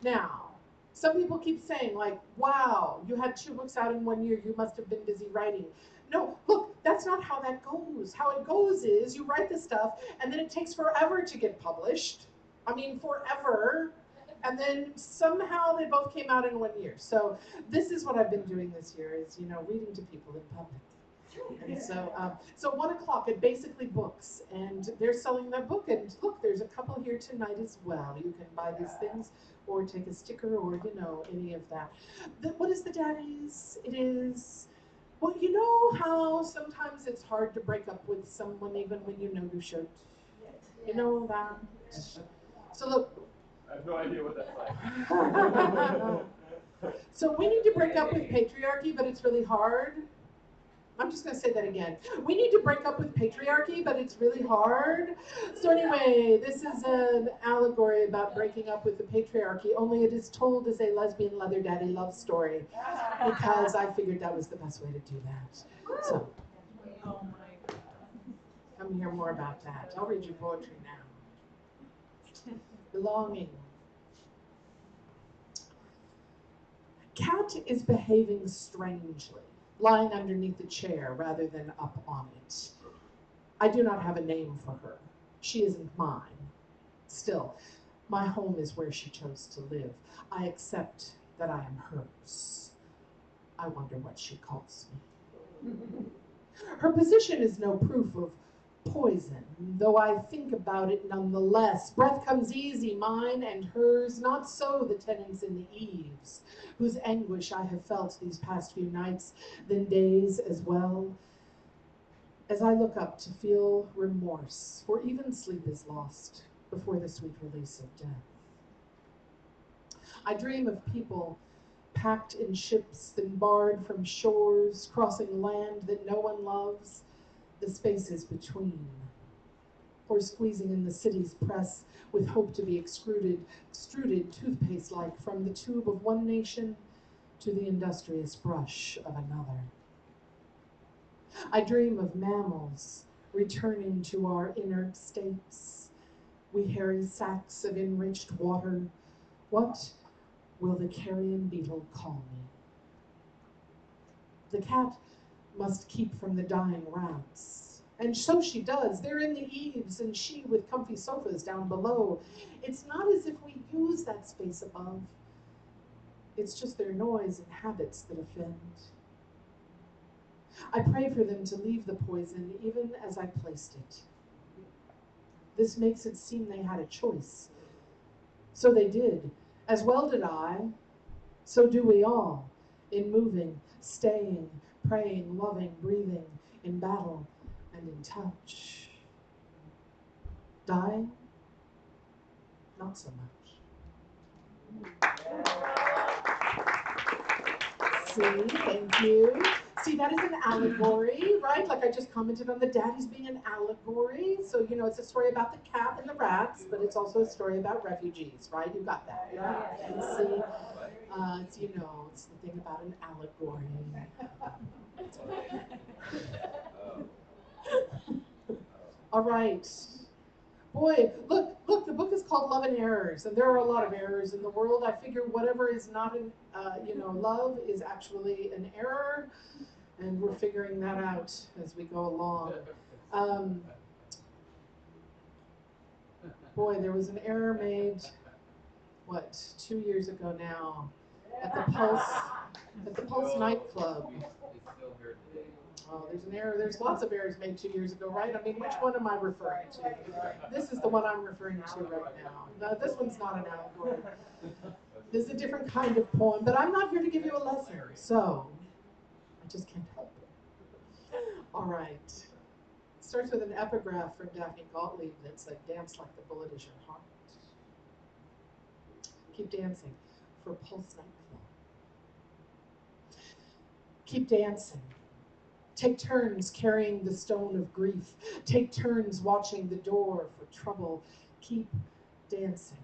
Now, some people keep saying, like, wow, you had 2 books out in 1 year, you must have been busy writing. No, look, that's not how that goes. How it goes is you write the stuff, and then it takes forever to get published. I mean, forever. And then somehow they both came out in 1 year. So this is what I've been doing this year is, reading to people in public. And so 1 o'clock, it basically books, and they're selling their book. And look, there's a couple here tonight as well. You can buy these things, or take a sticker, or any of that. What is the daddies? It is. Well, you know how sometimes it's hard to break up with someone even when you know you should. You know that. So look. I have no idea what that's like. So we need to break up with patriarchy, but it's really hard. I'm just going to say that again. We need to break up with patriarchy, but it's really hard. So anyway, this is an allegory about breaking up with the patriarchy, only it is told as a lesbian leather daddy love story, because I figured that was the best way to do that. So, come hear more about that. I'll read you poetry now. Belonging. Cat is behaving strangely, lying underneath a chair rather than up on it. I do not have a name for her. She isn't mine. Still, my home is where she chose to live. I accept that I am hers. I wonder what she calls me. Her position is no proof of poison, though I think about it nonetheless. Breath comes easy, mine and hers, not so the tenants in the eaves, whose anguish I have felt these past few nights, then days as well. As I look up to feel remorse, for even sleep is lost before the sweet release of death. I dream of people packed in ships, then barred from shores, crossing land that no one loves, the spaces between, or squeezing in the city's press with hope to be extruded toothpaste-like from the tube of one nation to the industrious brush of another. I dream of mammals returning to our inert states, we hairy sacks of enriched water. What will the carrion beetle call me? The cat must keep from the dying rats. And so she does. They're in the eaves, and she with comfy sofas down below. It's not as if we use that space above. It's just their noise and habits that offend. I pray for them to leave the poison even as I placed it. This makes it seem they had a choice. So they did. As well did I. So do we all, in moving, staying, praying, loving, breathing, in battle and in touch. Dying? Not so much. See, thank you. See, that is an allegory, right? Like I just commented on the daddies being an allegory. So, it's a story about the cat and the rats, but it's also a story about refugees, right? You got that. Yeah. See, it's the thing about an allegory. All right. Boy, look, the book is called Love and Errors, and there are a lot of errors in the world. I figure whatever is not love is actually an error, and we're figuring that out as we go along. Boy, there was an error made, 2 years ago now, at the Pulse nightclub. Oh, there's an error. There's lots of errors made 2 years ago, right? I mean, which one am I referring to? This is the one I'm referring to right now. No, this one's not an allegory. This is a different kind of poem, but I'm not here to give you a lesson, so I just can't help it. All right. It starts with an epigraph from Daphne Gottlieb that's like, dance like the bullet is your heart. Keep dancing for Pulse Nightclub. Keep dancing. Take turns carrying the stone of grief. Take turns watching the door for trouble. Keep dancing.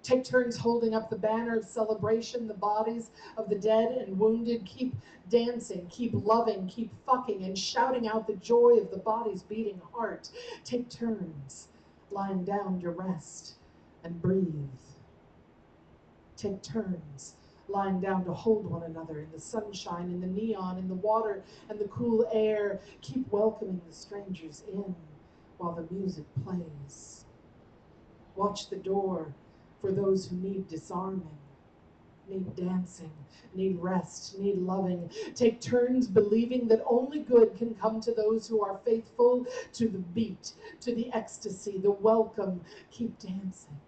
Take turns holding up the banner of celebration, the bodies of the dead and wounded. Keep dancing, keep loving, keep fucking, and shouting out the joy of the body's beating heart. Take turns lying down to rest and breathe. Take turns lying down to hold one another in the sunshine, in the neon, in the water, and the cool air. Keep welcoming the strangers in while the music plays. Watch the door for those who need disarming, need dancing, need rest, need loving. Take turns believing that only good can come to those who are faithful to the beat, to the ecstasy, the welcome. Keep dancing.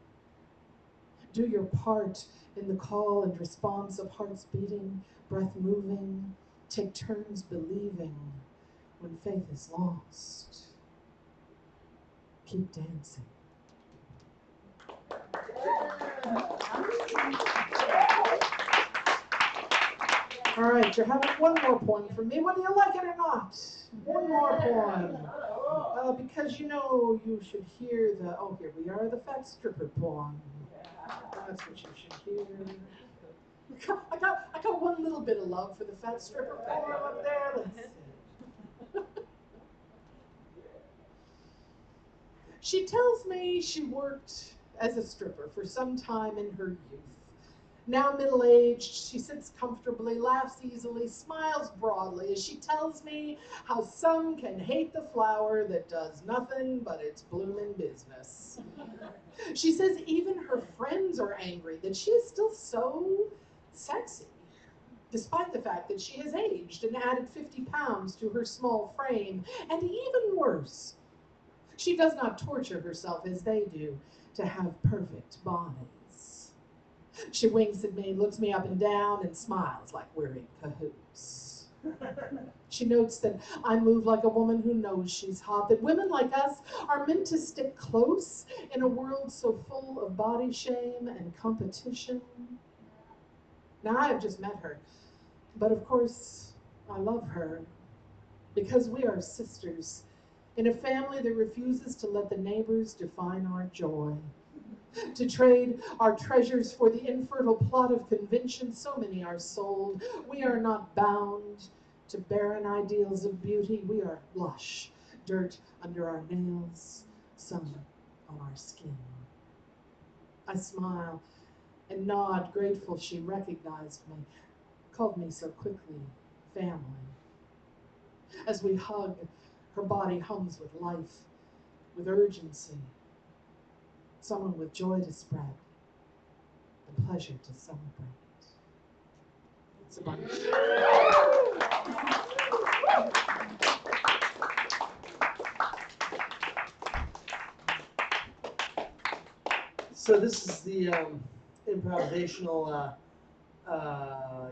Do your part in the call and response of hearts beating, breath moving. Take turns believing when faith is lost. Keep dancing. All right, you're having one more poem from me, whether you like it or not. One more poem. Because you know you should hear the, oh, here we are, the fat stripper poem. That's what you should hear. I got one little bit of love for the fat stripper poem up there. Let's see. She tells me she worked as a stripper for some time in her youth. Now middle-aged, she sits comfortably, laughs easily, smiles broadly as she tells me how some can hate the flower that does nothing but its blooming business. She says even her friends are angry that she is still so sexy, despite the fact that she has aged and added 50 pounds to her small frame. And even worse, she does not torture herself as they do to have perfect bodies. She winks at me, looks me up and down, and smiles like we're in cahoots. She notes that I move like a woman who knows she's hot, that women like us are meant to stick close in a world so full of body shame and competition. Now, I have just met her, but of course, I love her because we are sisters in a family that refuses to let the neighbors define our joy. To trade our treasures for the infertile plot of convention, so many are sold. We are not bound to barren ideals of beauty. We are lush, dirt under our nails, sun on our skin. I smile and nod, grateful she recognized me, called me so quickly family. As we hug, her body hums with life, with urgency. Someone with joy to spread and pleasure to celebrate. It's a bunch. So this is the improvisational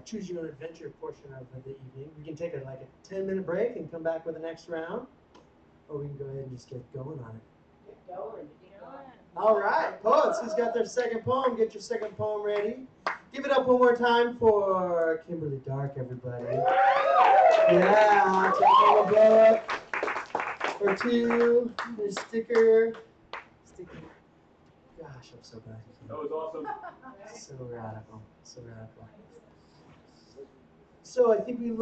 choose your own adventure portion of the evening. We can take a 10-minute break and come back with the next round, or we can go ahead and just get going on it. Get going. All right, poets, who's got their second poem? Get your second poem ready. Give it up one more time for Kimberly Dark, everybody. Yeah, take home a book or two, a sticker. Gosh, I'm so glad you came. That was awesome. So radical, so radical. So I think did we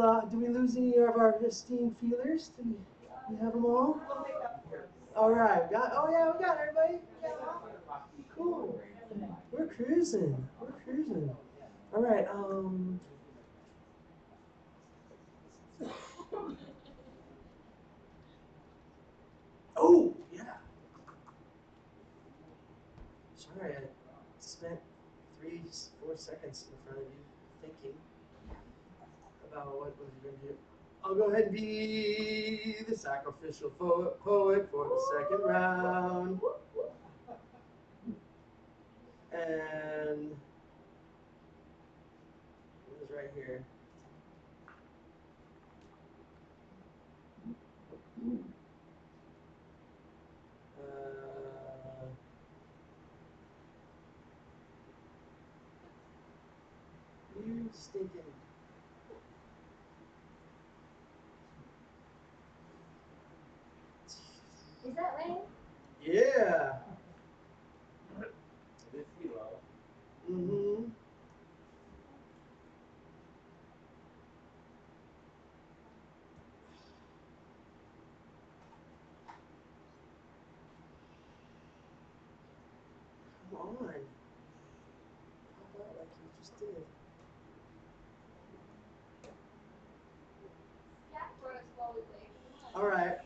lose any of our esteemed feelers? Did we have them all? All right, we got everybody. Cool. We're cruising. All right. Oh yeah. Sorry, I spent 3-4 seconds in front of you thinking about what was you gonna do. I'll go ahead and be the sacrificial poet for the second round. And it was right here. You stinking. Is that rain? Yeah. This we love. Mm-hmm. Come on. How about like you just did? All right.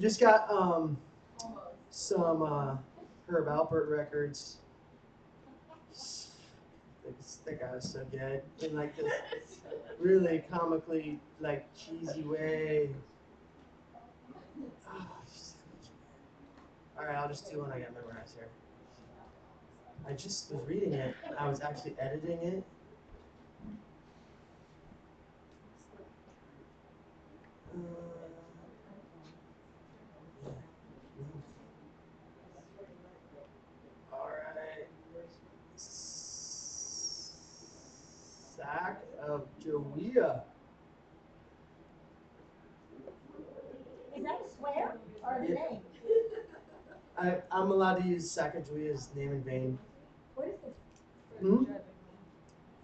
Just got some Herb Alpert records. That guy was so good in like this really comically like cheesy way. Oh, all right, I'll just do one I got memorized here. I just was reading it. I was actually editing it. Yeah. All right. Sack of Jawea. Is that a swear or a Yeah. name? I'm allowed to use Sacagawea's name in vain. What is this? Hmm?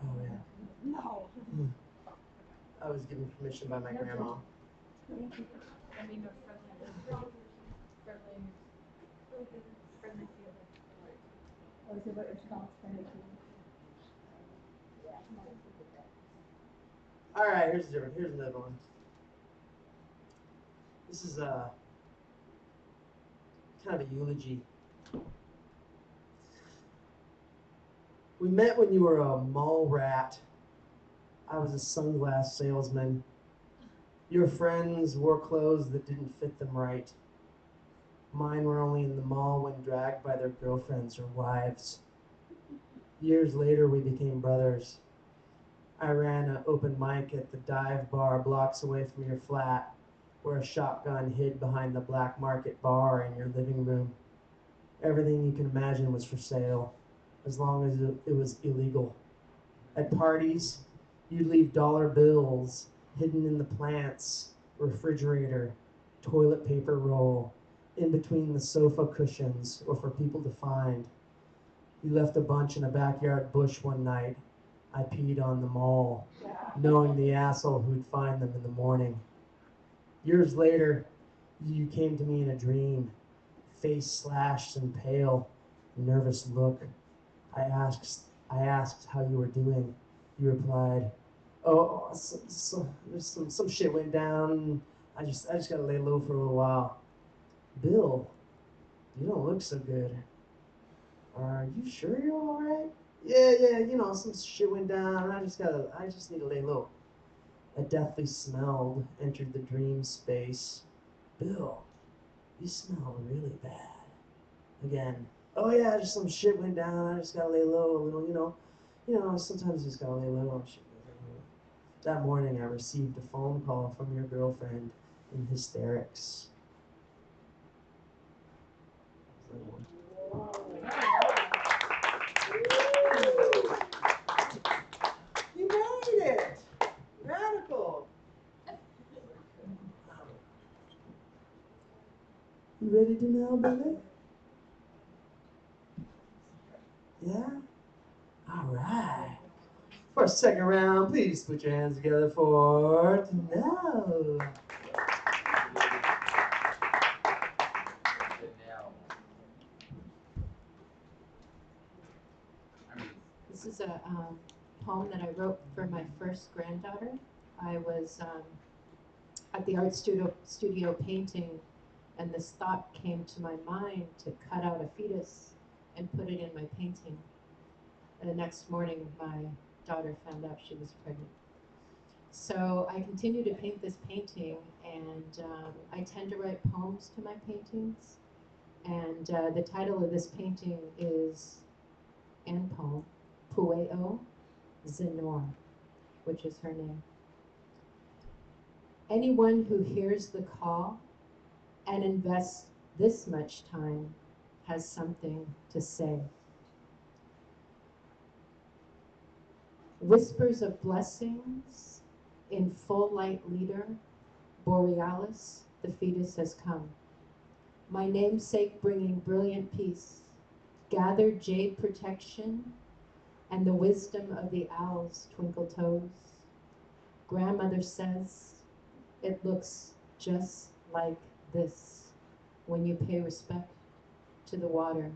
Oh yeah. No. I was given permission by my grandma. Thank you. I mean, friendly feeling. Oh, is it what your strong friendly feeling? Yeah. All right, here's another one. This is kind of a eulogy. We met when you were a mall rat. I was a sunglass salesman. Your friends wore clothes that didn't fit them right. Mine were only in the mall when dragged by their girlfriends or wives. Years later, we became brothers. I ran an open mic at the dive bar blocks away from your flat, where a shotgun hid behind the black market bar in your living room. Everything you can imagine was for sale, as long as it was illegal. At parties, you'd leave dollar bills hidden in the plants, refrigerator, toilet paper roll, in between the sofa cushions, or for people to find. You left a bunch in a backyard bush one night. I peed on them all, knowing the asshole who'd find them in the morning. Years later, you came to me in a dream, face slashed and pale, nervous look. I asked how you were doing. You replied, "Oh, there's some shit went down. I just gotta lay low for a little while." Bill, you don't look so good. Are you sure you're all right? Yeah, some shit went down. I just need to lay low. A deathly smell entered the dream space. Bill, you smell really bad. Again, oh yeah, just some shit went down. I just gotta lay low a little, sometimes you just gotta lay low and shit. That morning, I received a phone call from your girlfriend in hysterics. You made it! Radical! You ready to know, Billy? Yeah? Alright. For a second round, please put your hands together for to know. This is a poem that I wrote for my first granddaughter. I was at the art studio painting, and this thought came to my mind to cut out a fetus and put it in my painting. And the next morning, my daughter found out she was pregnant. So I continue to paint this painting, and I tend to write poems to my paintings. And the title of this painting is, and poem, Pueo Zenor, which is her name. Anyone who hears the call and invests this much time has something to say. Whispers of blessings in full light leader, Borealis, the fetus has come. My namesake bringing brilliant peace, gathered jade protection, and the wisdom of the owl's twinkle toes. Grandmother says it looks just like this when you pay respect to the water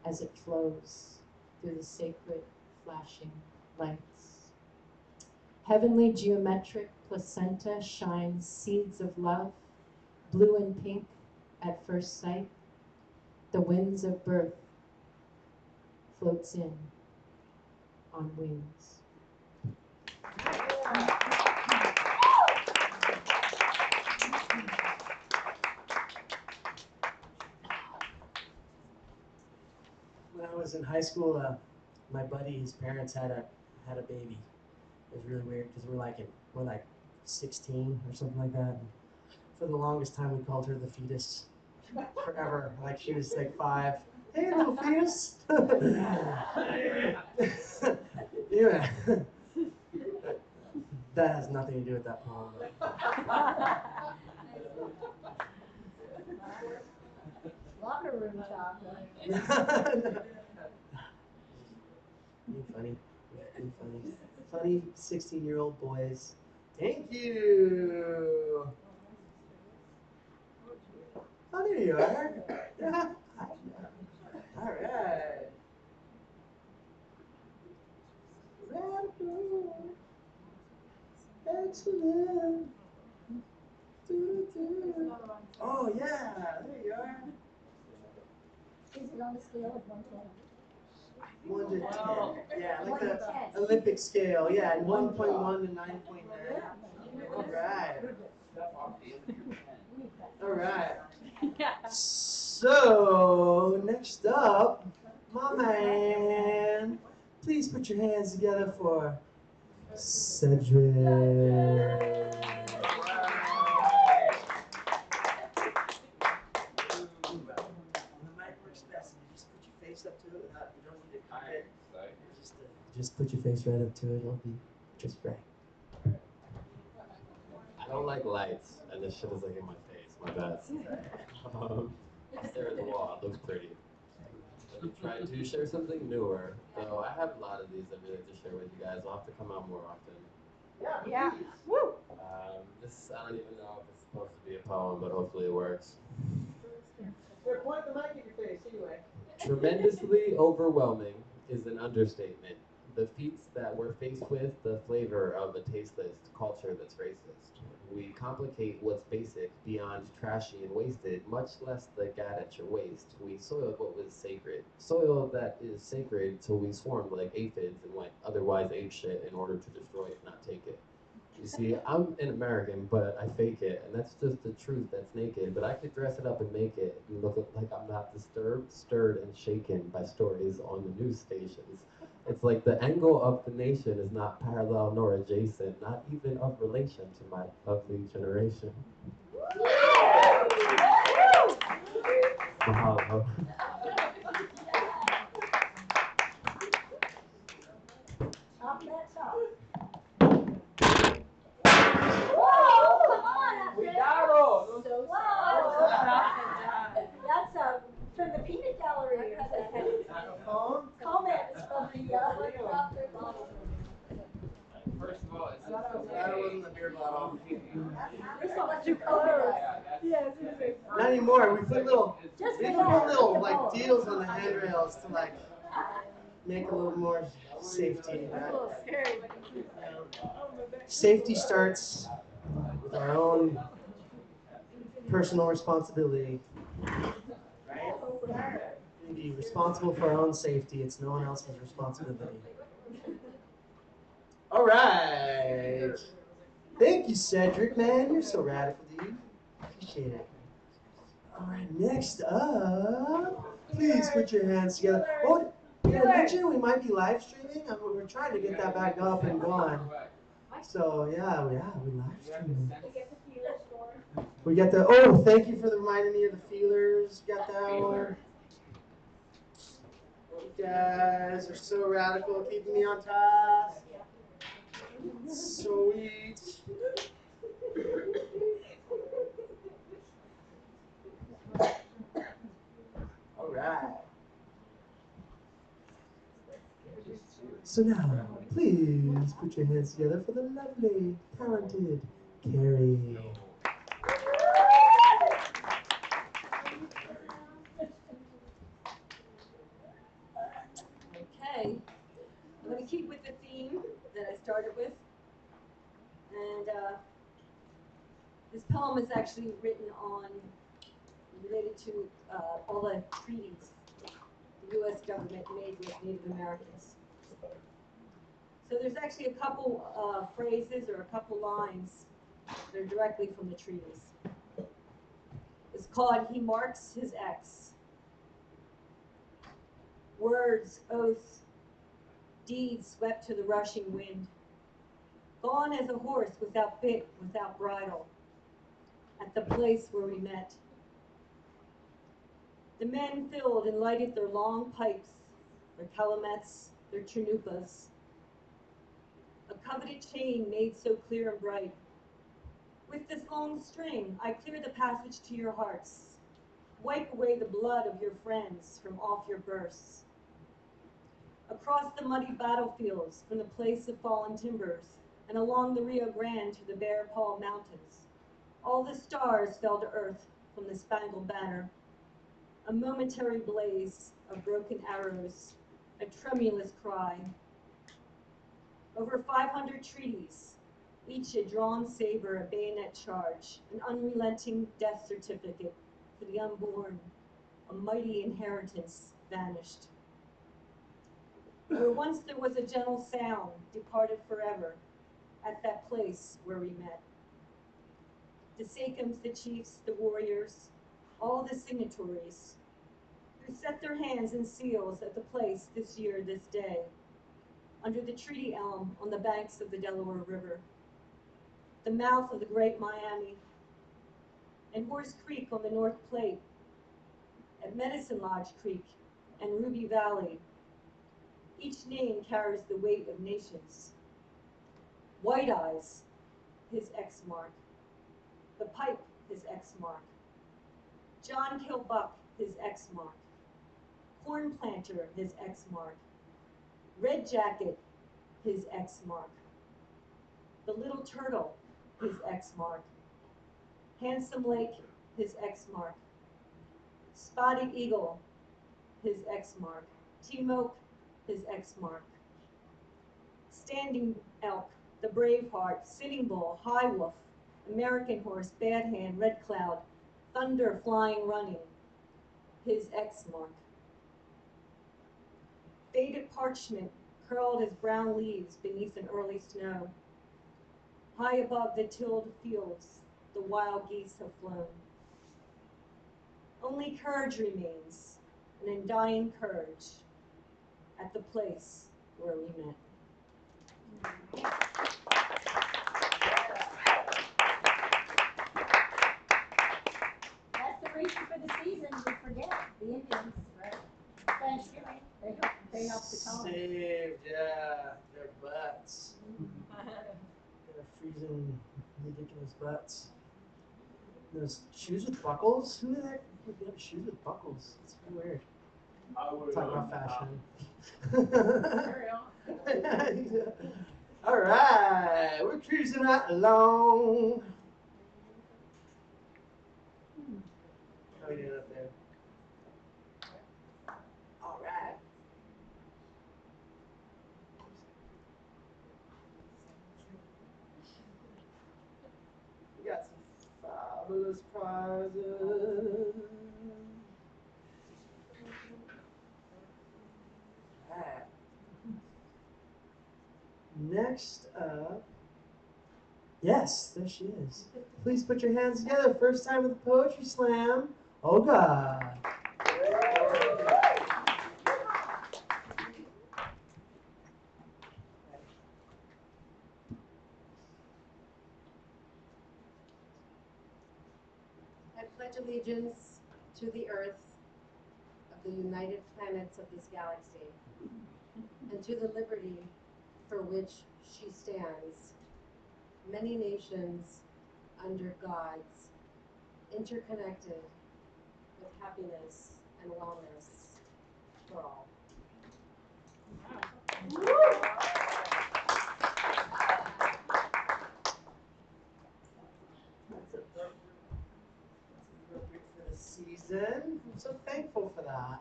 as it flows through the sacred flashing lights. Heavenly geometric placenta shines seeds of love, blue and pink, At first sight, the winds of birth floats in on wings. When I was in high school, my buddy, his parents had a baby. It was really weird because we're like 16 or something like that. And for the longest time, we called her the fetus. Forever, like she was like 5. Hey, little fetus. Yeah. That has nothing to do with that poem. Locker room talk. Being funny. Being funny. Funny 16-year-old boys. Thank you. Oh, there you are. Yeah. All right. Radical. Excellent. Doo-doo-doo. Oh, yeah. There you are. Is it on a scale of 1 to 1 to 10. Yeah, like 1 to the 10. Olympic scale. Yeah, and 1.1 to 9.9. All right. All right. So, next up, my man. Please put your hands together for Cedric. The mic works best. You just put your face up to it. You don't need to cut it. Just put your face right up to it. It'll be just right. I don't like lights, and this shit is like in my face. My bad. Stare at the wall. It looks pretty. Let me try to share something newer. Though I have a lot of these I'd really like to share with you guys. I'll have to come out more often. Yeah. Woo. This I don't even know if it's supposed to be a poem, but hopefully it works. Here, point the mic at your face anyway. Tremendously overwhelming is an understatement. The feats that we're faced with, the flavor of a tasteless culture that's racist. We complicate what's basic beyond trashy and wasted, much less the gat at your waist. We soiled what was sacred. Soil that is sacred till we swarmed like aphids and went otherwise ape shit in order to destroy it, not take it. You see, I'm an American, but I fake it, and that's just the truth that's naked. But I could dress it up and make it and look like I'm not disturbed, stirred, and shaken by stories on the news stations. It's like the angle of the nation is not parallel nor adjacent, not even of relation to my lovely generation. Mahalo. Top of that top. Whoa, come on. We got it. So that's from the peanut gallery. Comments from the First of all, it's That wasn't the beer bottle. This one too close. Yes, Not anymore. We put Just we for put that. little like deals on the handrails to like make a little more safety. That's a little scary. Safety starts with our own personal responsibility. Right? We be responsible for our own safety. It's no one else's responsibility. All right. Thank you, Cedric, man. You're so radical, dude. Appreciate it. All right, next up, please put your hands together. Oh, did I mention we might be live streaming? We're trying to get that back up and going. So, yeah, we live streaming. We got the, oh, thank you for reminding me of the feelers. Got that one. You guys are so radical, keeping me on task. Sweet. All right. So now, please put your hands together for the lovely, talented Carrie. Okay, I'm going to keep with the theme that I started with. And this poem is actually written on related to all the treaties the U.S. government made with Native Americans. So there's actually a couple phrases or a couple lines that are directly from the treaties. It's called "He Marks His X." Words, oaths, deeds swept to the rushing wind. Gone as a horse without bit, without bridle, at the place where we met. The men filled and lighted their long pipes, their calumets, their chanupas. A coveted chain made so clear and bright. With this long string, I clear the passage to your hearts. Wipe away the blood of your friends from off your bursts. Across the muddy battlefields, from the place of fallen timbers, and along the Rio Grande to the Bear Paw Mountains, all the stars fell to earth from the spangled banner. A momentary blaze of broken arrows, a tremulous cry. Over 500 treaties, each a drawn saber, a bayonet charge, an unrelenting death certificate for the unborn, a mighty inheritance vanished. Where once there was a gentle sound, departed forever, at that place where we met. The sachems, the chiefs, the warriors, all the signatories, who set their hands and seals at the place this year, this day, under the treaty elm on the banks of the Delaware River, the mouth of the great Miami, and Horse Creek on the North Platte, at Medicine Lodge Creek and Ruby Valley. Each name carries the weight of nations. White Eyes, his X mark. The Pipe, his X mark. John Kilbuck, his X mark. Corn Planter, his X mark. Red Jacket, his X mark. The Little Turtle, his X mark. Handsome Lake, his X mark. Spotted Eagle, his X mark. Team-Oak, his X mark. Standing Elk, the Braveheart, Sitting Bull, High Wolf, American Horse, Bad Hand, Red Cloud, Thunder Flying Running, his X mark. Faded parchment curled as brown leaves beneath an early snow. High above the tilled fields, the wild geese have flown. Only courage remains, an undying courage, at the place where we met. That's the reason for the season. We forget the Indians, right? Thanksgiving. They help the colony. Saved, yeah, their butts. Their freezing, ridiculous butts. Those shoes with buckles? Who the heck would get shoes with buckles? It's weird. I would Talk about fashion. Carry on. All right, we're cruising right along. How are we doing up there? All right. We got some fabulous prizes. All right. Next up, yes, there she is. Please put your hands together. First time with the Poetry Slam, Olga. I pledge allegiance to the earth of the united planets of this galaxy, and to the liberty for which she stands, many nations under gods, interconnected with happiness and wellness for all. That's appropriate for the season. I'm so thankful for that.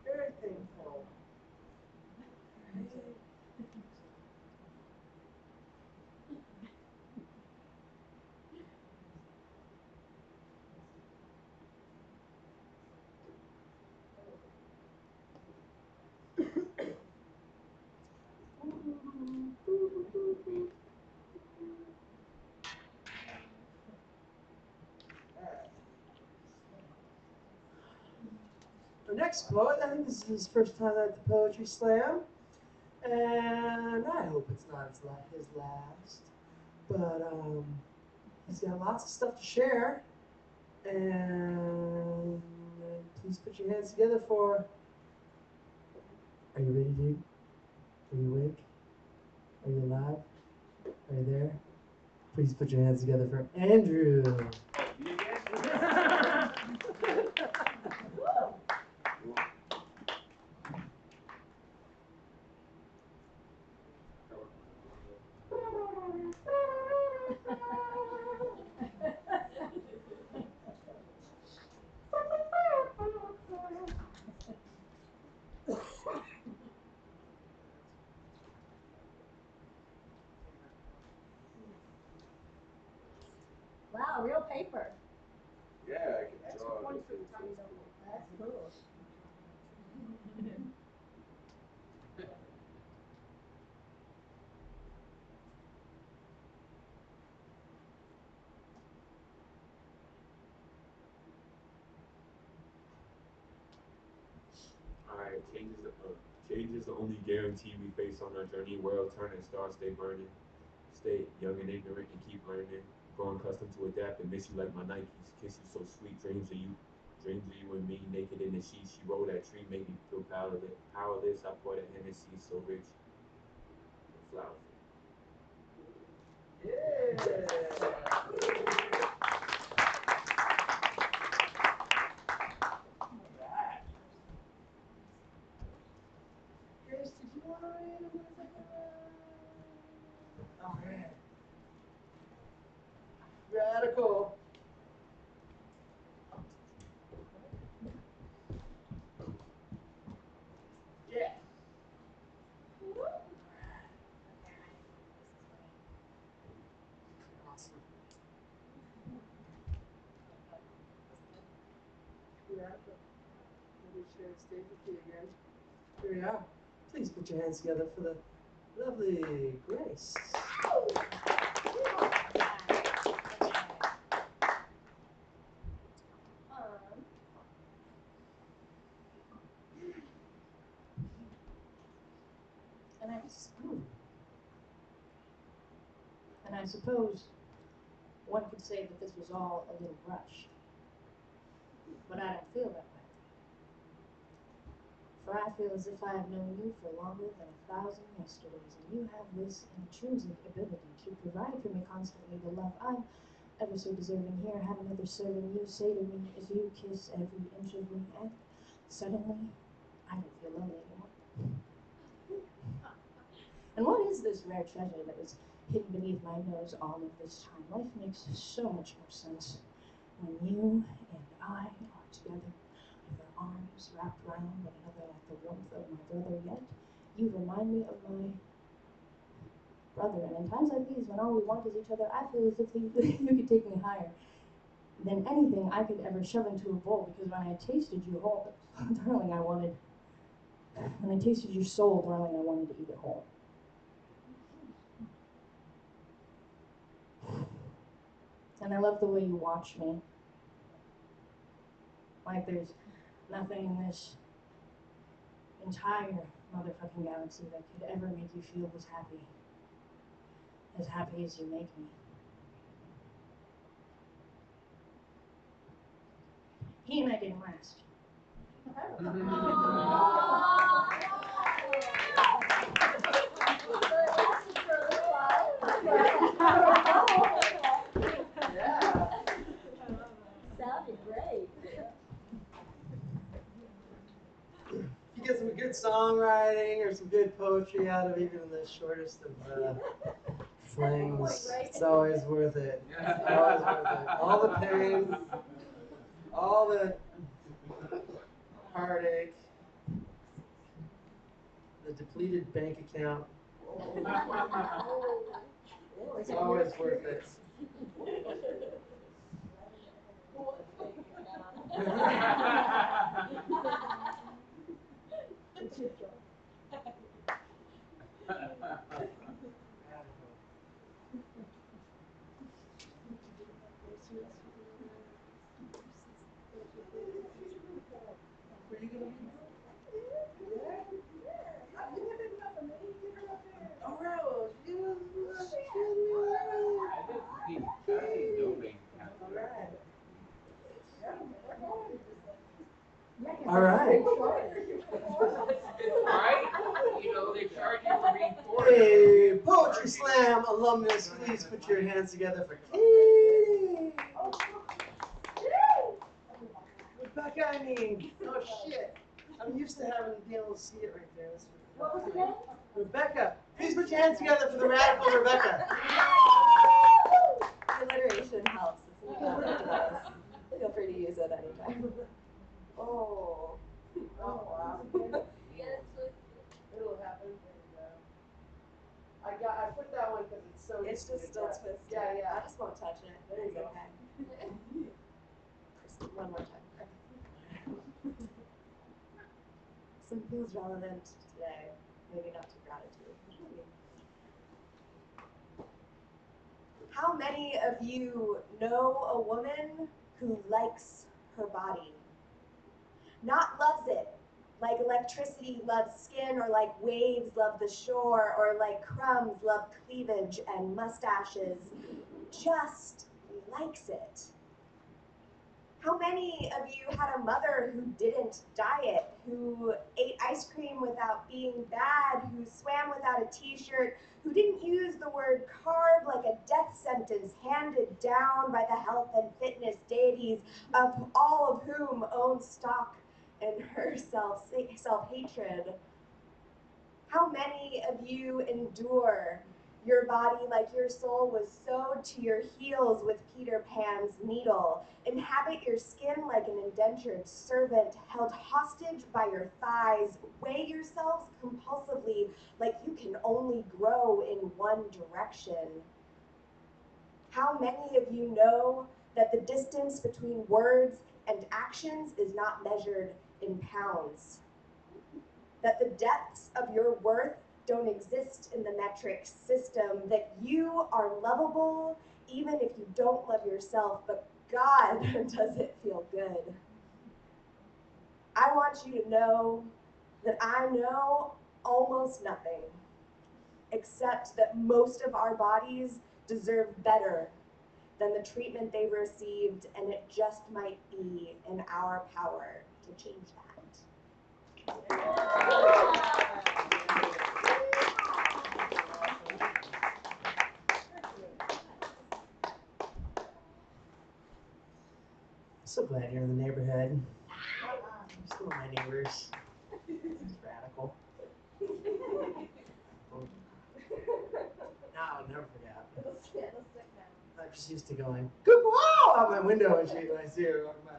Very thankful. Our next poet, I think this is his first time at the Poetry Slam, and I hope it's not his last. But he's got lots of stuff to share, and please put your hands together for. Are you ready, dude? Are you awake? Are you alive? Are you there? Please put your hands together for Andrew. Wow, real paper. Yeah, I can draw. That's cool. Alright, change is the only guarantee we face on our journey. World turning, stars stay burning. Stay young and ignorant and keep learning. Growing accustomed to adapt and miss you like my Nikes. Kiss you so sweet, dreams of you and me, naked in the sheets. She rolled that tree, made me feel powerless. I poured a Hennessy so rich. Flower. Grace, did you want to read? Oh, man. Radical. Yeah. Awesome. Radical. Maybe share the stage with you again. Here we are. Please put your hands together for the lovely Grace. And I suppose one could say that this was all a little rushed. But I don't feel that way. For I feel as if I have known you for longer than 1,000 yesterdays, and you have this intrinsic ability to provide for me constantly the love I'm ever so deserving. Here, have another serving you, say to me as you kiss every inch of me, and suddenly I don't feel lonely anymore. And what is this rare treasure that was hidden beneath my nose all of this time? Life makes so much more sense when you and I are together, with our arms wrapped around one another like the warmth of my brother. Yet you remind me of my brother. And in times like these, when all we want is each other, I feel as if you could take me higher than anything I could ever shove into a bowl. Because when I tasted you whole, darling, when I tasted your soul, darling, I wanted to eat it whole. And I love the way you watch me. Like there's nothing in this entire motherfucking galaxy that could ever make you feel as happy as you make me. He and I didn't last. Sounded great. If you get some good songwriting or some good poetry out of even the shortest of flings, it's always worth it. It's always worth it. All the pain, all the heartache, the depleted bank account. It's always worth it. Were you gonna be? Yeah. You had enough of me. Get her up there. All right. Well, she was. I just keep cutting moving. All right. Yeah, All right. Right? You know, they charge you for being foreign. Hey, Poetry Slam alumnus, please put your hands together for Katie. Rebecca, I mean, oh shit. I'm used to having being able to see it right there. What was the name? Rebecca, please put your hands together for the radical Rebecca. Alliteration helps. It's an easy device. Feel free to use it anytime. Oh. Oh, wow. It'll happen. I put that one because it's so. It's just still twisted. Yeah, yeah. I just won't touch it. There you It's go. okay. Just one more time. Okay. Some feels relevant today. Maybe not to gratitude. How many of you know a woman who likes her body? Not loves it, like electricity loves skin, or like waves love the shore, or like crumbs love cleavage and mustaches, just likes it. How many of you had a mother who didn't diet, who ate ice cream without being bad, who swam without a t-shirt, who didn't use the word carb like a death sentence handed down by the health and fitness deities, of all of whom own stock in her self-hatred? How many of you endure your body like your soul was sewed to your heels with Peter Pan's needle? Inhabit your skin like an indentured servant, held hostage by your thighs. Weigh yourselves compulsively like you can only grow in one direction. How many of you know that the distance between words and actions is not measured in pounds? That the depths of your worth don't exist in the metric system, that you are lovable even if you don't love yourself, but God, does it feel good. I want you to know that I know almost nothing, except that most of our bodies deserve better than the treatment they received, and it just might be in our power to change that. So glad you're in the neighborhood. You're still my neighbors. It's radical. Now I'll never forget. I'm just used to going, "Good wow!" out my window when I see her walking by.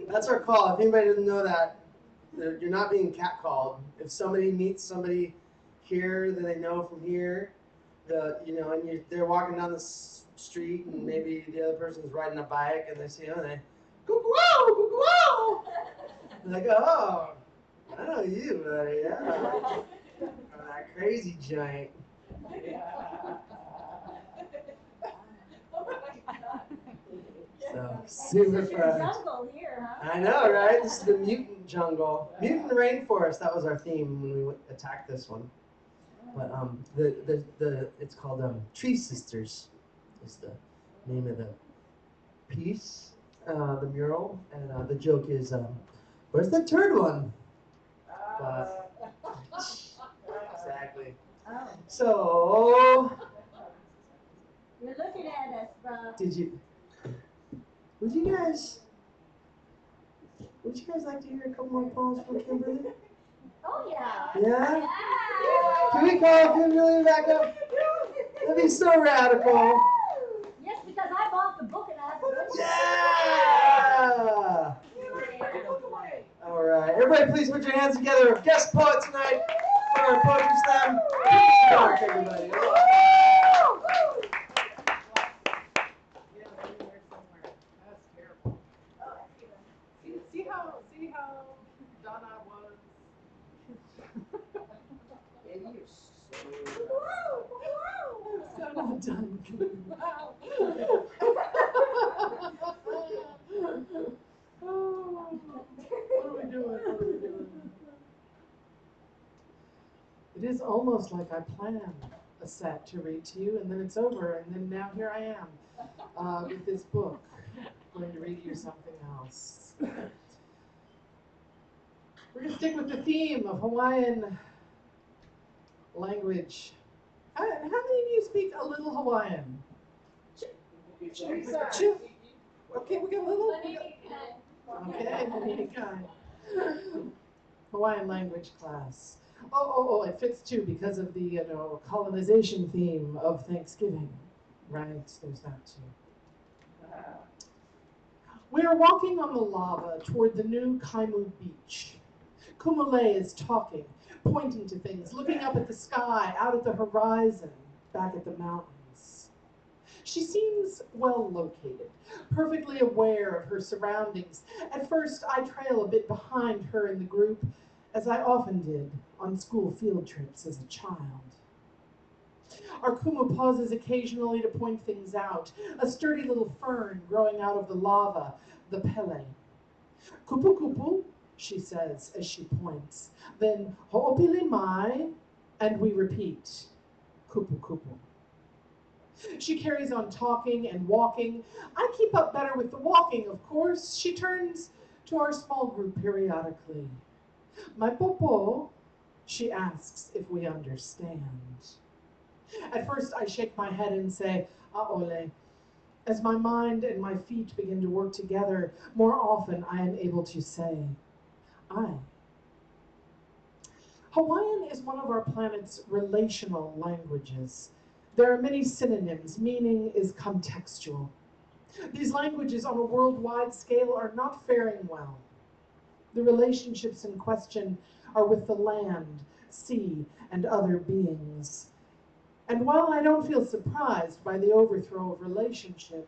That's our call. If anybody doesn't know that, you're not being catcalled. If somebody meets somebody here that they know from here, and they're walking down the street, and maybe the other person's riding a bike, and they see you, and they, "Cuckoo-wow, cuckoo-wow!" They're like, "Oh, I know you, buddy, yeah." Or that crazy giant. So, super It's fun. jungle here, huh? I know, right? This is the mutant jungle. Mutant rainforest, that was our theme when we attacked this one. But it's called Tree Sisters is the name of the piece, the mural. And the joke is, where's the third one? But, exactly. Oh, So, you're looking at us, bro. would you guys like to hear a couple more poems from Kimberly? Oh, yeah. Yeah? Yeah. Can we call Kimberly back up? That'd be so radical. Yes, because I bought the book and I have a good Yeah! All right. Everybody please put your hands together. Guest poet tonight for our Poetry Slam. Kimberly Dark, everybody. That's terrible. See how Donna was Baby, you're so I'm so not done. Oh, what are we doing? What are we doing? It is almost like I planned a set to read to you, and then it's over, and then now here I am with this book, going to read you something else. We're going to stick with the theme of Hawaiian language. How many of you speak a little Hawaiian? Chip. Okay, we got a little. Okay, Maninikai. Hawaiian language class. Oh, it fits too because of the colonization theme of Thanksgiving, right? There's that too. We are walking on the lava toward the new Kaimu beach. Kumule is talking, pointing to things, looking up at the sky, out at the horizon, back at the mountains. She seems well located, perfectly aware of her surroundings. At first, I trail a bit behind her in the group, as I often did on school field trips as a child. Our kumu pauses occasionally to point things out, a sturdy little fern growing out of the lava, the pele. Kupu kupu, she says as she points. Then ho'opili mai, and we repeat, kupu kupu. She carries on talking and walking. I keep up better with the walking, of course. She turns to our small group periodically. My popo, she asks if we understand. At first, I shake my head and say, aole. As my mind and my feet begin to work together, more often I am able to say, I. Hawaiian is one of our planet's relational languages. There are many synonyms. Meaning is contextual. These languages on a worldwide scale are not faring well. The relationships in question are with the land, sea, and other beings. And while I don't feel surprised by the overthrow of relationship,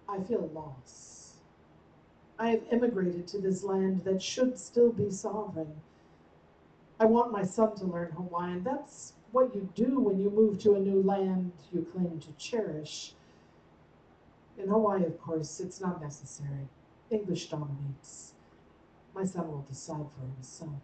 I feel loss. I have immigrated to this land that should still be sovereign. I want my son to learn Hawaiian. That's what you do when you move to a new land you claim to cherish. In Hawaii, of course, it's not necessary. English dominates. My son will decide for himself.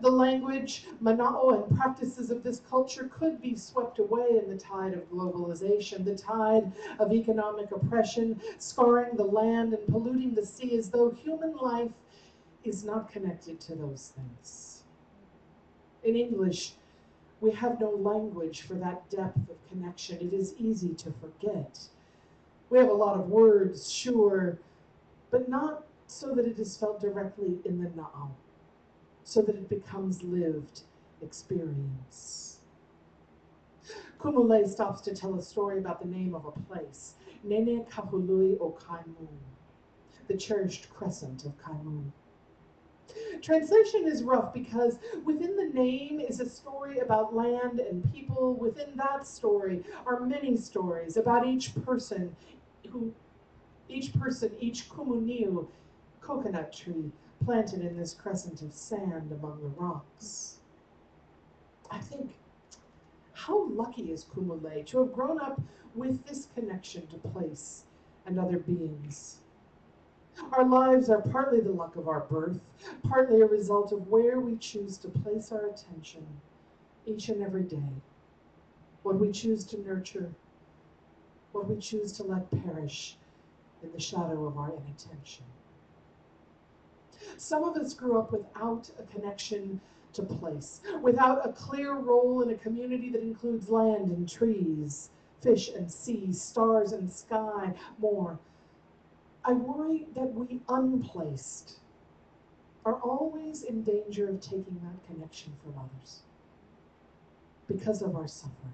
The language, mana'o, and practices of this culture could be swept away in the tide of globalization, the tide of economic oppression, scarring the land and polluting the sea as though human life is not connected to those things. In English, we have no language for that depth of connection. It is easy to forget. We have a lot of words, sure, but not so that it is felt directly in the na'au, so that it becomes lived experience. Kumule stops to tell a story about the name of a place, Nene Kahului o Kaimu, the cherished crescent of Kaimu. Translation is rough because within the name is a story about land and people. Within that story are many stories about each person, each kumuniu, coconut tree, planted in this crescent of sand among the rocks. I think, how lucky is Kumule to have grown up with this connection to place and other beings. Our lives are partly the luck of our birth, partly a result of where we choose to place our attention each and every day, what we choose to nurture, what we choose to let perish in the shadow of our inattention. Some of us grew up without a connection to place, without a clear role in a community that includes land and trees, fish and sea, stars and sky, more. I worry that we unplaced are always in danger of taking that connection from others because of our suffering.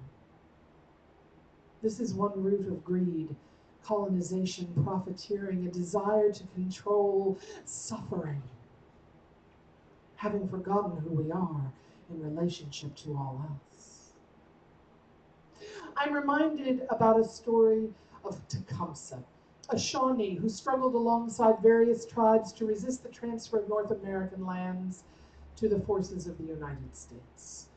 This is one root of greed, colonization, profiteering, a desire to control, suffering, having forgotten who we are in relationship to all else. I'm reminded about a story of Tecumseh, a Shawnee who struggled alongside various tribes to resist the transfer of North American lands. to the forces of the United States.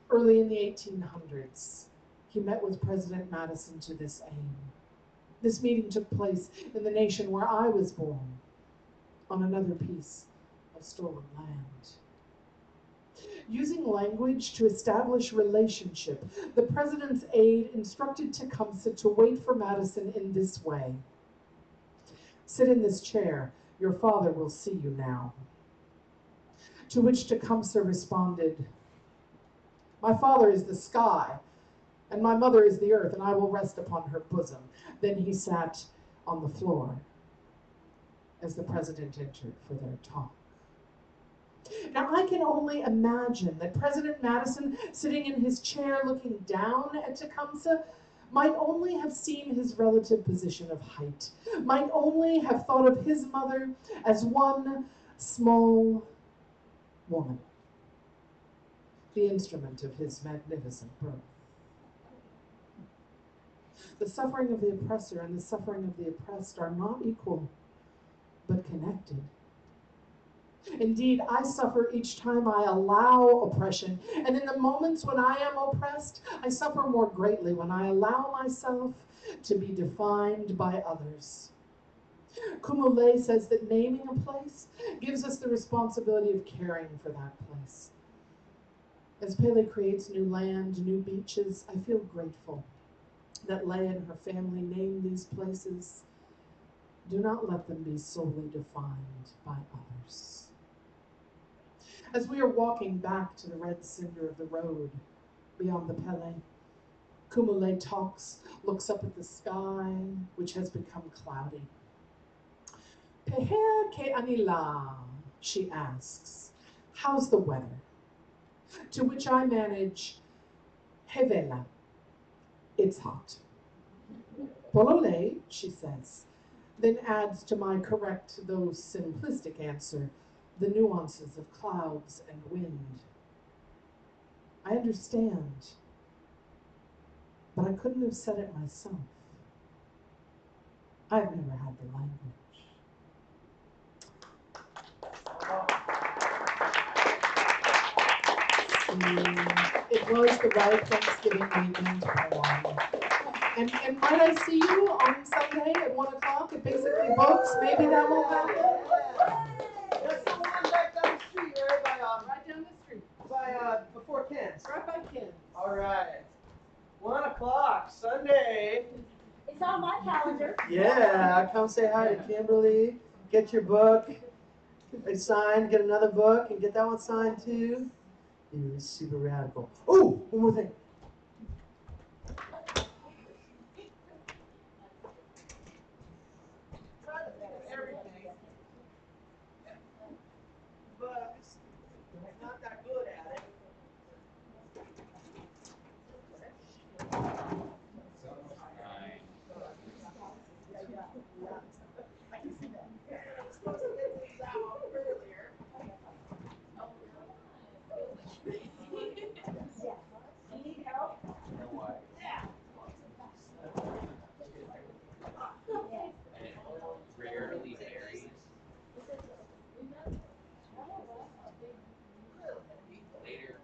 Early in the 1800s, he met with President Madison to this aim. This meeting took place in the nation where I was born, on another piece of stolen land. Using language to establish relationship, the president's aide instructed Tecumseh to wait for Madison in this way. "Sit in this chair. Your father will see you now." To which Tecumseh responded, "My father is the sky, and my mother is the earth, and I will rest upon her bosom." Then he sat on the floor as the president entered for their talk. Now, I can only imagine that President Madison, sitting in his chair looking down at Tecumseh, might only have seen his relative position of height, might only have thought of his mother as one small woman, the instrument of his magnificent birth. The suffering of the oppressor and the suffering of the oppressed are not equal, but connected. Indeed, I suffer each time I allow oppression, and in the moments when I am oppressed, I suffer more greatly when I allow myself to be defined by others. Kumule says that naming a place gives us the responsibility of caring for that place. As Pele creates new land, new beaches, I feel grateful that Leah and her family name these places. Do not let them be solely defined by others. As we are walking back to the red cinder of the road beyond the Pele, Kumule talks, looks up at the sky, which has become cloudy. "Peher ke anila," she asks. "How's the weather?" To which I manage, "Hevela, it's hot." "Polole," she says, then adds to my correct, though simplistic answer, the nuances of clouds and wind. I understand, but I couldn't have said it myself. I've never had the language. It was the right Thanksgiving weekend poem. And might I see you on Sunday at 1 o'clock at Basically Books? Maybe that will happen. That's the one right down the street, right by Right down the street. Before Ken's. Right by Ken's. All right. 1 o'clock Sunday. It's on my calendar. Yeah, come say hi to Kimberly. Get your book signed. Get another book and get that one signed too. You're super radical. Oh, one more thing. Everything, but not that good at it. Supposed to get these out earlier. You need help? You know what? Yeah. And it rarely varies. Later,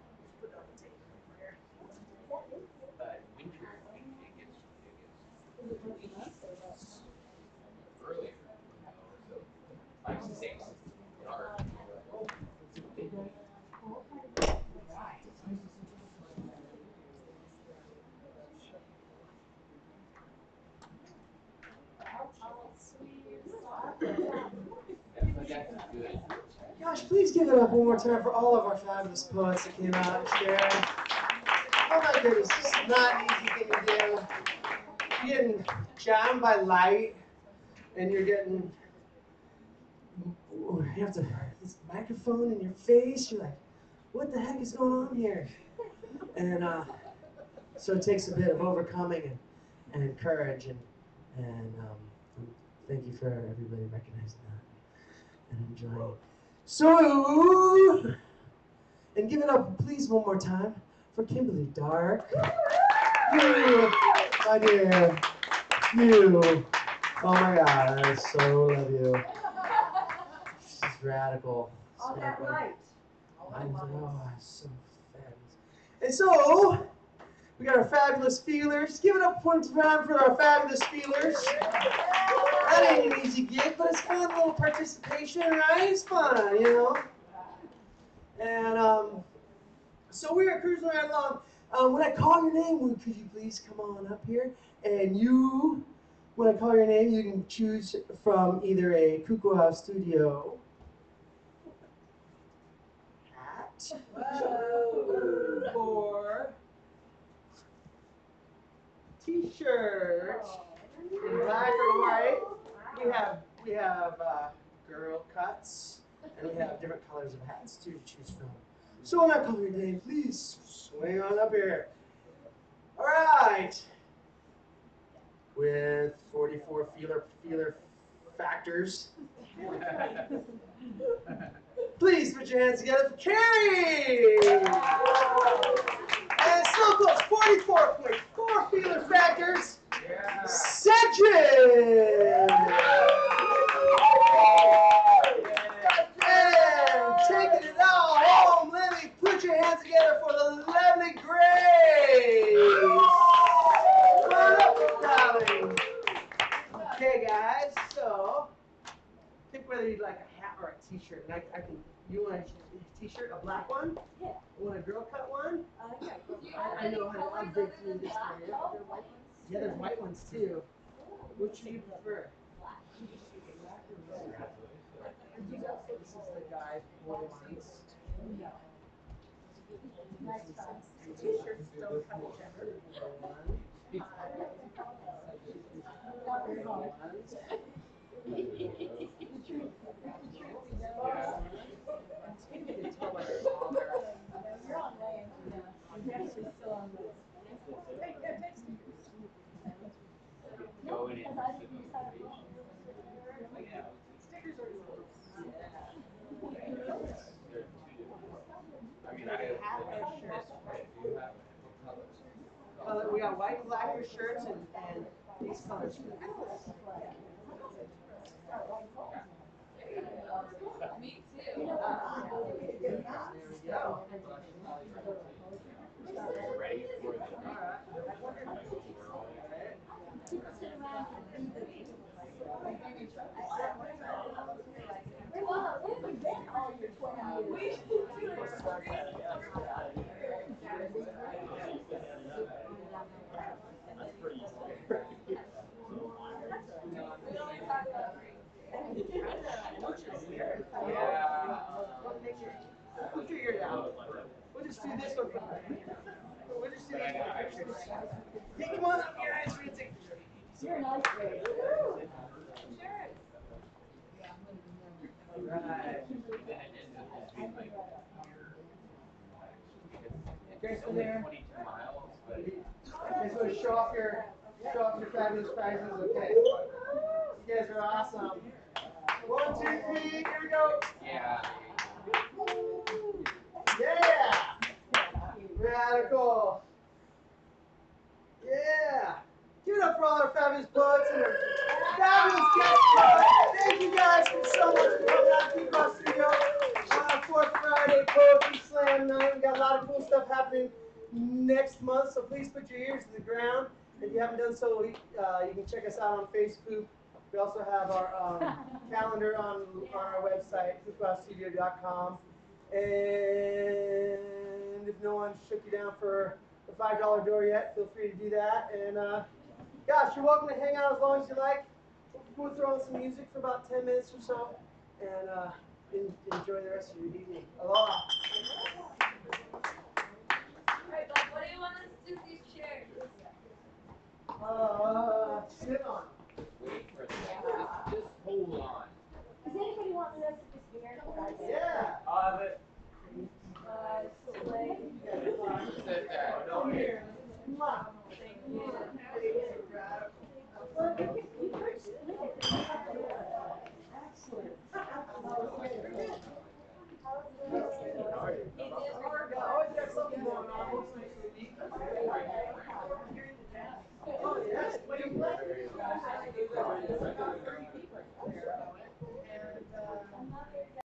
but winter it gets earlier, so 5 to 6 dark. That's good. Gosh, please give it up one more time for all of our fabulous poets that came out and shared. Oh my goodness, this is not an easy thing to do. You're getting jammed by light, and you're getting, you have this microphone in your face. You're like, what the heck is going on here? And so it takes a bit of overcoming and courage, and thank you for everybody recognizing that and enjoying. So, and give it up, please, one more time for Kimberly Dark. You, my dear, you. Oh my God, I so love you. She's radical. All that right. I know, so fabulous. And so, we got our fabulous feelers. Give it up one time for our fabulous feelers. That ain't an easy gig, but it's fun, a little participation, right? It's fun, you know. And so we are cruising right along. When I call your name, could you please come on up here? And you, when I call your name, you can choose from either a Cuckoo House Studio hat or t-shirt in black or white. We have girl cuts, and we have different colors of hats too to choose from. So when I call your name, please swing on up here. All right. With 44 feeler factors. Please put your hands together for Carrie! And so close, 44.4 feeler factors. Cedric! And taking it all home, Lily, put your hands together for the lovely Grace! Come on up, darling. Okay, guys, so pick whether you'd like a hat or a t-shirt. And I can, you want a t-shirt, a black one? Yeah. You want a girl cut one? Yeah. I know how I'll dig through this for you. Yeah, there's white ones too. Which do you prefer? This is the guy boy ones. T-shirts don't come together. You're on lane. You're actually still on lane. Take stickers. Stickers are We got white and black for shirts and these colors. Me too. There we go. Ready for the We'll figure it out. We'll just do this one. We'll just do these pictures. Hey, come on up here, guys. We're gonna take pictures. You're nice. Right. Guys, from there. You guys want to show off your fabulous prizes? Okay. You guys are awesome. 1, 2, 3. Here we go. Yeah. Yeah. Radical. Yeah. Give it up for all our fabulous poets and our fabulous guest poets. Thank you guys so much for coming out to Cuckoo Studio on our 4th Friday Poetry Slam night. We got a lot of cool stuff happening next month, so please put your ears to the ground. If you haven't done so, you can check us out on Facebook. We also have our calendar on our website, cuckoostudio.com. And if no one shook you down for the $5 door yet, feel free to do that. And gosh, you're welcome to hang out as long as you like. We'll throw on some music for about 10 minutes or so, and enjoy the rest of your evening. Aloha. Alright, Bob, what do you want us to do with these chairs? Sit on. Wait for it. Just hold on. Does anybody want the rest of this beer? Yeah. It's too late. Sit there. Thank you. Excellent. Always got something going on.